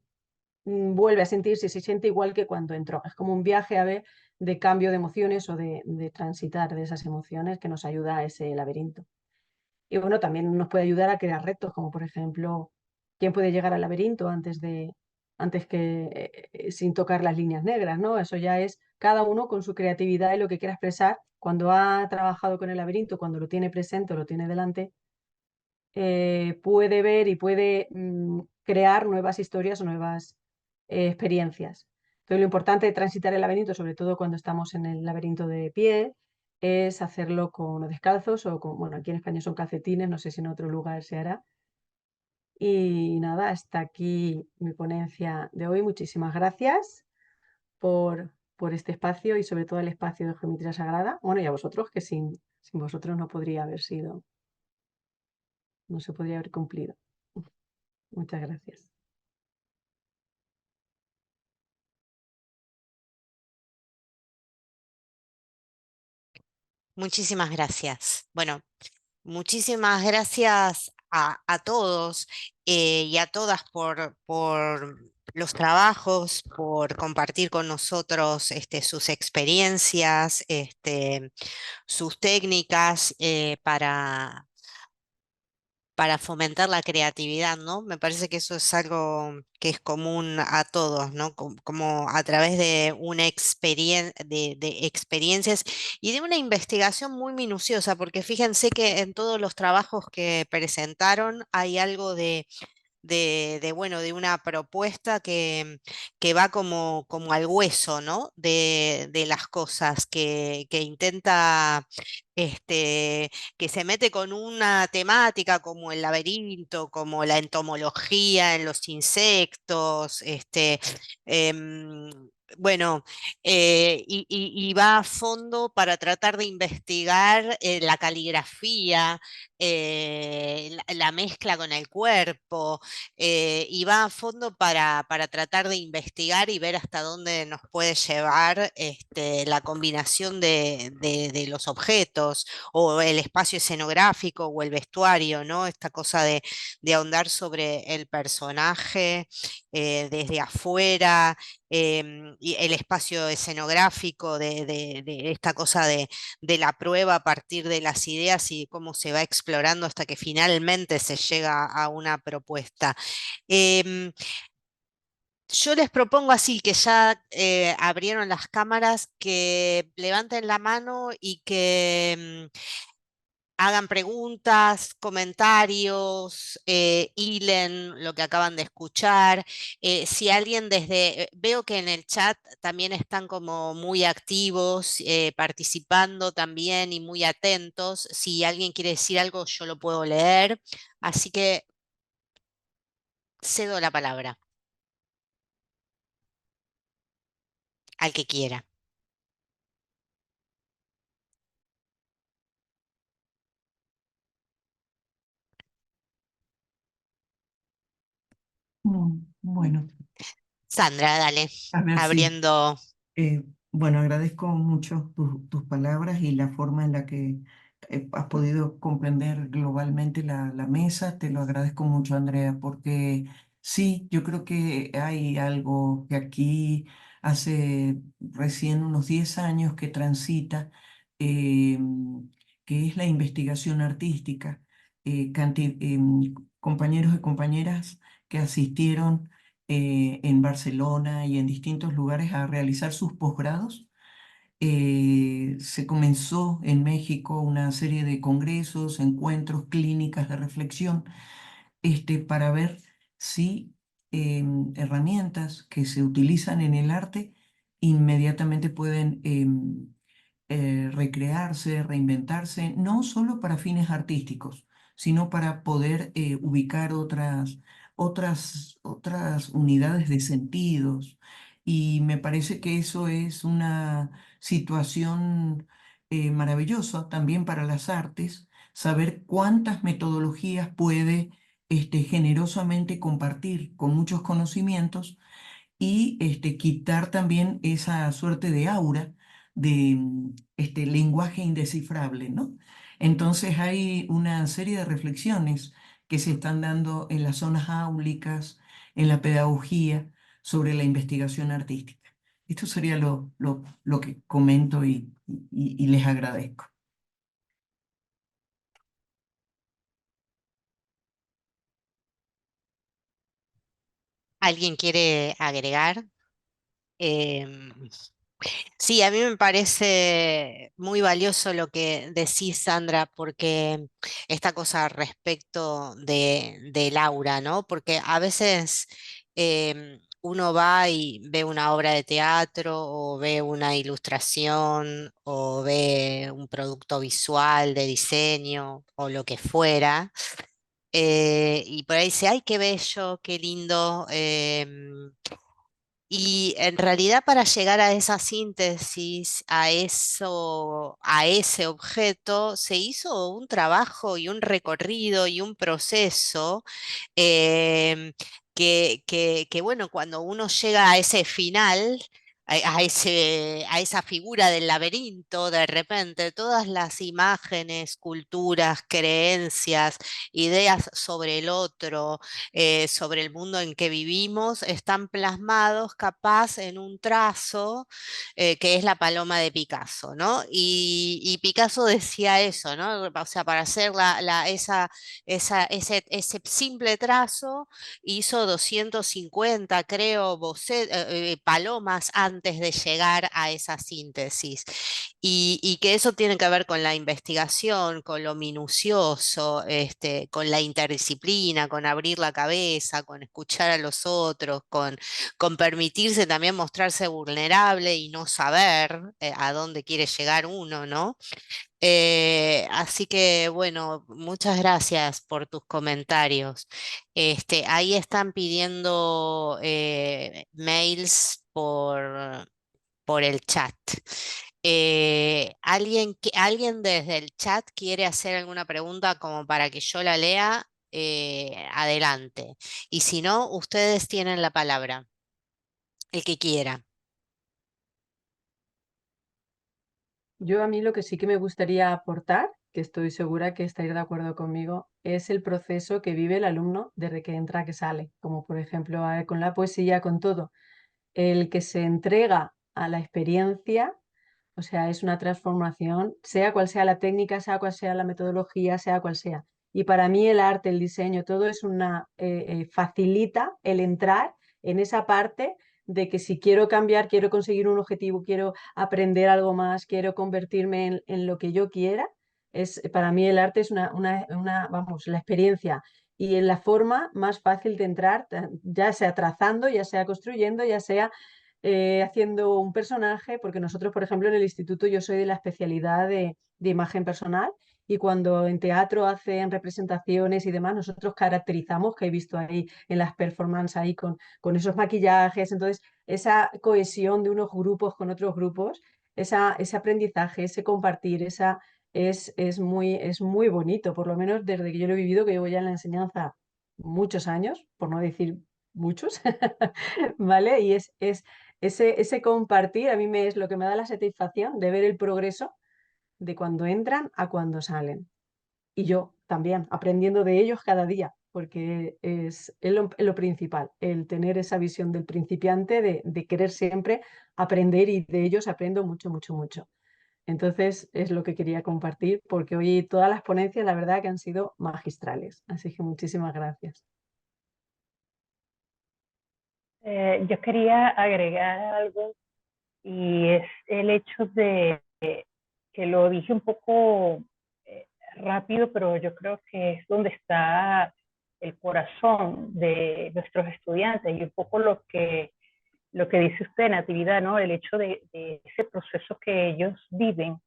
vuelve a sentirse, se siente igual que cuando entró. Es como un viaje a ver de cambio de emociones o de transitar de esas emociones que nos ayuda a ese laberinto. Y bueno, también nos puede ayudar a crear retos, como por ejemplo, ¿quién puede llegar al laberinto antes que sin tocar las líneas negras, ¿no? Eso ya es cada uno con su creatividad y lo que quiera expresar. Cuando ha trabajado con el laberinto, cuando lo tiene presente o lo tiene delante, puede ver y puede crear nuevas historias o nuevas experiencias. Entonces, lo importante de transitar el laberinto, sobre todo cuando estamos en el laberinto de pie, es hacerlo con descalzos o bueno, aquí en España son calcetines, no sé si en otro lugar se hará. Y nada, hasta aquí mi ponencia de hoy. Muchísimas gracias por este espacio y sobre todo el espacio de Geometría Sagrada. Bueno, y a vosotros, que sin vosotros no se podría haber cumplido. Muchas gracias. Muchísimas gracias. Bueno, muchísimas gracias a todos y a todas por los trabajos, por compartir con nosotros sus experiencias, sus técnicas para fomentar la creatividad, ¿no? Me parece que eso es algo que es común a todos, ¿no? Como a través de una de experiencias y de una investigación muy minuciosa, porque fíjense que en todos los trabajos que presentaron hay algo bueno, de una propuesta que va como al hueso, ¿no? De las cosas, que intenta, que se mete con una temática como el laberinto, como la entomología en los insectos, em, bueno, y va a fondo para tratar de investigar la caligrafía, la mezcla con el cuerpo, y va a fondo para tratar de investigar y ver hasta dónde nos puede llevar la combinación de los objetos o el espacio escenográfico o el vestuario, ¿no? Esta cosa de ahondar sobre el personaje desde afuera, y el espacio escenográfico de esta cosa de la prueba a partir de las ideas y cómo se va explorando hasta que finalmente se llega a una propuesta. Em, yo les propongo así, que ya abrieron las cámaras, que levanten la mano y que hagan preguntas, comentarios, hilen lo que acaban de escuchar. Si alguien veo que en el chat también están como muy activos, participando también y muy atentos. Si alguien quiere decir algo, yo lo puedo leer. Así que cedo la palabra al que quiera. Bueno, Sandra, dale, a ver si... abriendo. Bueno, agradezco mucho tus palabras y la forma en la que has podido comprender globalmente la mesa. Te lo agradezco mucho, Andrea, porque sí, yo creo que hay algo que aquí hace recién unos 10 años que transita, eh, que es la investigación artística. Compañeros y compañeras que asistieron en Barcelona y en distintos lugares a realizar sus posgrados. Se comenzó en México una serie de congresos, encuentros, clínicas de reflexión, para ver si herramientas que se utilizan en el arte inmediatamente pueden recrearse, reinventarse, no solo para fines artísticos, sino para poder ubicar otras unidades de sentidos. Y me parece que eso es una situación maravillosa también para las artes, saber cuántas metodologías puede generosamente compartir con muchos conocimientos y quitar también esa suerte de aura de lenguaje indescifrable, ¿no? Entonces hay una serie de reflexiones que se están dando en las zonas áulicas, en la pedagogía, sobre la investigación artística. Esto sería lo que comento y les agradezco. ¿Alguien quiere agregar? Em, Sí, a mí me parece muy valioso lo que decís, Sandra, porque esta cosa respecto del aura, ¿no? Porque a veces uno va y ve una obra de teatro o ve una ilustración o ve un producto visual de diseño o lo que fuera, y por ahí dice, ay, qué bello, qué lindo. Y en realidad para llegar a esa síntesis, a eso, a ese objeto, se hizo un trabajo y un recorrido y un proceso que, bueno, cuando uno llega a ese final, a esa figura del laberinto, de repente todas las imágenes, culturas, creencias, ideas sobre el otro, sobre el mundo en que vivimos, están plasmados capaz en un trazo que es la paloma de Picasso, ¿no? Y Picasso decía eso, ¿no? O sea, para hacer ese simple trazo hizo 250, creo, palomas antes de llegar a esa síntesis. Y que eso tiene que ver con la investigación, con lo minucioso, con la interdisciplina, con abrir la cabeza, con escuchar a los otros, con permitirse también mostrarse vulnerable y no saber a dónde quiere llegar uno, ¿no? Así que bueno, muchas gracias por tus comentarios. Ahí están pidiendo mails por el chat. ¿Alguien desde el chat quiere hacer alguna pregunta como para que yo la lea? Adelante. Y si no, ustedes tienen la palabra, el que quiera. Yo a mí lo que sí que me gustaría aportar, que estoy segura que estáis de acuerdo conmigo, es el proceso que vive el alumno desde que entra a que sale, como por ejemplo con la poesía, con todo. el que se entrega a la experiencia, o sea, es una transformación, sea cual sea la técnica, sea cual sea la metodología, sea cual sea. Y para mí el arte, el diseño, todo es facilita el entrar en esa parte de que si quiero cambiar, quiero conseguir un objetivo, quiero aprender algo más, quiero convertirme en lo que yo quiera, para mí el arte es vamos, la experiencia y en la forma más fácil de entrar, ya sea trazando, ya sea construyendo, ya sea haciendo un personaje, porque nosotros, por ejemplo, en el instituto yo soy de la especialidad de imagen personal y cuando en teatro hacen representaciones y demás, nosotros caracterizamos, que he visto ahí en las performances ahí con esos maquillajes, entonces esa cohesión de unos grupos con otros grupos, ese aprendizaje, ese compartir, es muy bonito, por lo menos desde que yo lo he vivido, que llevo ya en la enseñanza muchos años, por no decir muchos, ¿vale? Y ese compartir a mí es lo que me da la satisfacción de ver el progreso de cuando entran a cuando salen. Y yo también, aprendiendo de ellos cada día, porque es lo principal, el tener esa visión del principiante, de querer siempre aprender y de ellos aprendo mucho, mucho, mucho. Entonces es lo que quería compartir, porque hoy todas las ponencias, la verdad que han sido magistrales. Así que muchísimas gracias. Yo quería agregar algo y es el hecho de que lo dije un poco rápido, pero yo creo que es donde está el corazón de nuestros estudiantes y un poco lo que dice usted, Natividad, ¿no? El hecho de ese proceso que ellos viven,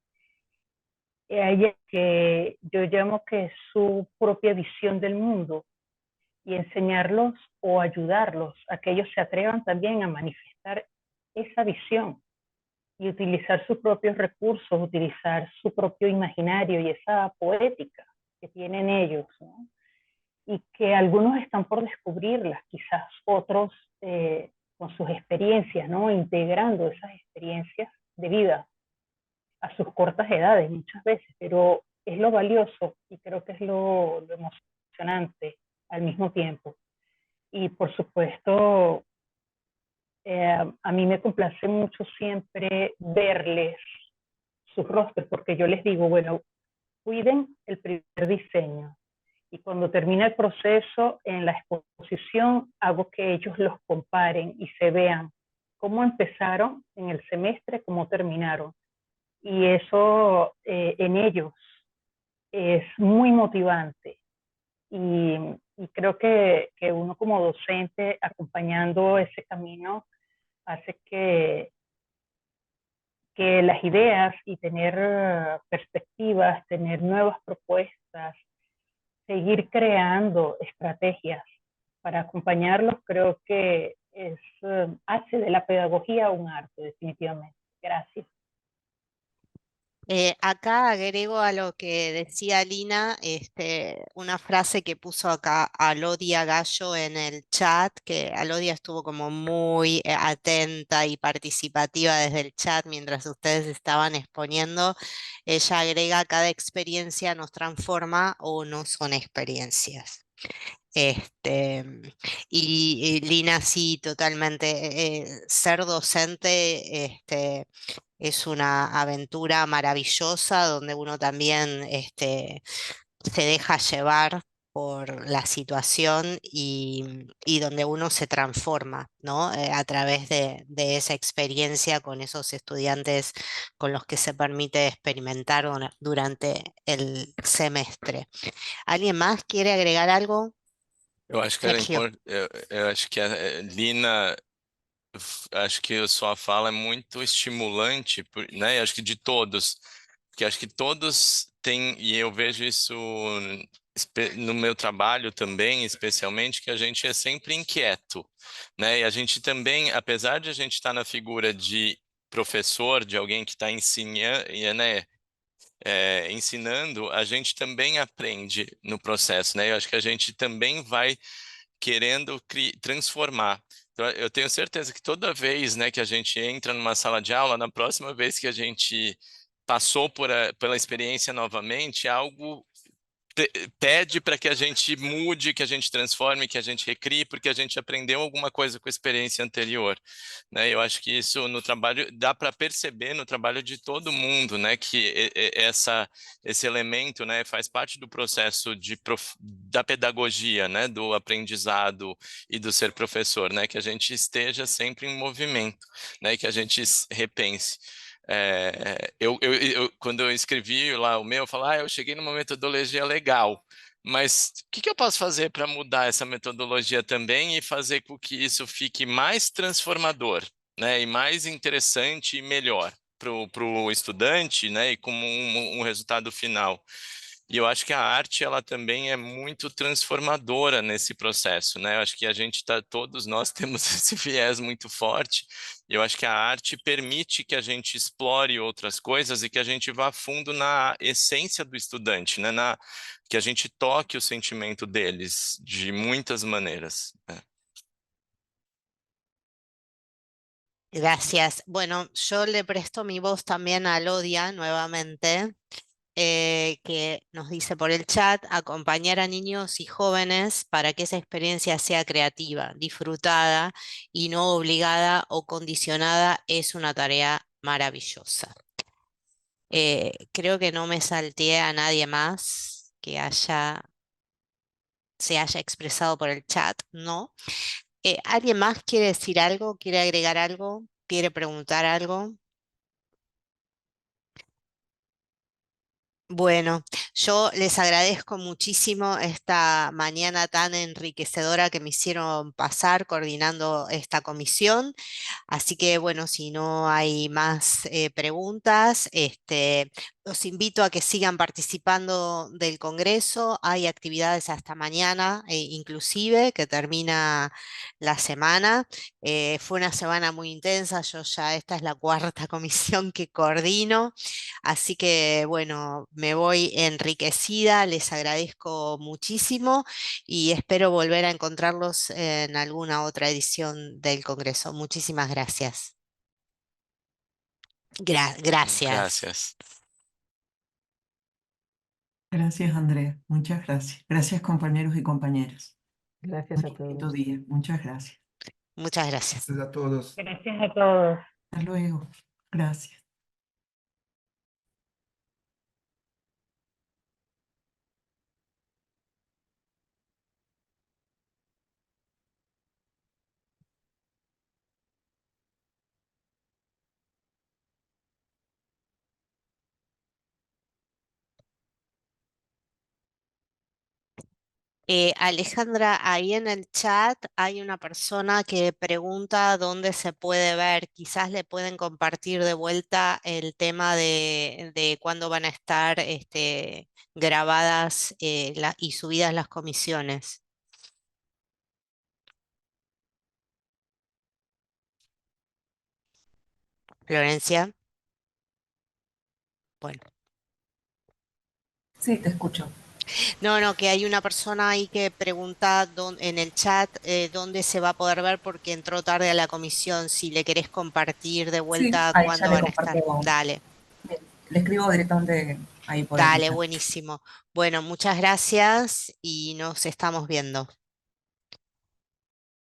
que yo llamo que es su propia visión del mundo y enseñarlos o ayudarlos a que ellos se atrevan también a manifestar esa visión y utilizar sus propios recursos, utilizar su propio imaginario y esa poética que tienen ellos, ¿no? Y que algunos están por descubrirlas, quizás otros con sus experiencias, ¿no? Integrando esas experiencias de vida a sus cortas edades muchas veces, pero es lo valioso y creo que es lo emocionante al mismo tiempo. Y por supuesto, a mí me complace mucho siempre verles sus rostros, porque yo les digo, bueno, cuiden el primer diseño. Y cuando termina el proceso, en la exposición, hago que ellos los comparen y se vean cómo empezaron en el semestre, cómo terminaron. Y eso en ellos es muy motivante. Y creo que uno como docente acompañando ese camino hace que las ideas y tener perspectivas, tener nuevas propuestas, seguir creando estrategias para acompañarlos, creo que hace de la pedagogía un arte, definitivamente. Gracias. Acá agrego a lo que decía Lina, una frase que puso acá Alodia Gallo en el chat, que Alodia estuvo como muy atenta y participativa desde el chat mientras ustedes estaban exponiendo. Ella agrega, cada experiencia nos transforma o no son experiencias. Y Lina, sí, totalmente. Ser docente, es una aventura maravillosa donde uno también se deja llevar por la situación y donde uno se transforma, ¿no? A través de esa experiencia con esos estudiantes con los que se permite experimentar durante el semestre. ¿Alguien más quiere agregar algo? Eu acho que Sergio. eu acho que a Lina, acho que a sua fala é muito estimulante, né? Acho que de todos, porque acho que todos têm, e eu vejo isso no meu trabalho também, especialmente, que a gente é sempre inquieto, né? E a gente também, apesar de a gente estar na figura de professor, de alguém que está ensinando, né? Ensinando, a gente também aprende no processo, né? Eu acho que a gente também vai querendo transformar. Então, eu tenho certeza que toda vez, né, que a gente entra numa sala de aula, na próxima vez que a gente passou pela experiência novamente, algo pede para que a gente mude, que a gente transforme, que a gente recrie, porque a gente aprendeu alguma coisa com a experiência anterior, né? Eu acho que isso no trabalho dá para perceber no trabalho de todo mundo, né? Que esse elemento, né, faz parte do processo da pedagogia, né? Do aprendizado e do ser professor, né? Que a gente esteja sempre em movimento, né? Que a gente repense. Quando eu escrevi lá o meu, eu falei, eu cheguei numa metodologia legal, mas o que eu posso fazer para mudar essa metodologia também e fazer com que isso fique mais transformador, né, e mais interessante e melhor para o estudante, né, e como um resultado final. E eu acho que a arte, ela também é muito transformadora nesse processo, né? Eu acho que todos nós temos esse viés muito forte. E eu acho que a arte permite que a gente explore outras coisas e que a gente vá a fundo na essência do estudante, né? Que a gente toque o sentimento deles de muitas maneiras, né? Gracias. Bueno, yo le presto mi voz también a Lodia nuevamente, que nos dice por el chat, acompañar a niños y jóvenes para que esa experiencia sea creativa, disfrutada y no obligada o condicionada es una tarea maravillosa. Creo que no me salteé a nadie más que se haya expresado por el chat, ¿no? ¿Alguien más quiere decir algo? ¿Quiere agregar algo? ¿Quiere preguntar algo? Bueno, yo les agradezco muchísimo esta mañana tan enriquecedora que me hicieron pasar coordinando esta comisión. Así que bueno, si no hay más preguntas, los invito a que sigan participando del Congreso. Hay actividades hasta mañana, inclusive, que termina la semana. Fue una semana muy intensa, esta es la cuarta comisión que coordino. Así que bueno, me voy enriquecida, les agradezco muchísimo y espero volver a encontrarlos en alguna otra edición del Congreso. Muchísimas gracias. Gracias. Gracias. Gracias, Andrea. Muchas gracias. Gracias, compañeros y compañeras. Gracias a Muy bonito todos. día. Muchas gracias. Muchas gracias. Gracias a todos. Gracias a todos. Hasta luego. Gracias. Alejandra, ahí en el chat hay una persona que pregunta dónde se puede ver. Quizás le pueden compartir de vuelta el tema de cuándo van a estar grabadas y subidas las comisiones. Florencia. Bueno. Sí, te escucho. No, que hay una persona ahí que pregunta en el chat dónde se va a poder ver porque entró tarde a la comisión. Si le querés compartir de Sí, vuelta ahí cuándo ya le van a estar. comparto. Dale, Le escribo directamente ahí por el dale, chat. buenísimo. Bueno, muchas gracias y nos estamos viendo.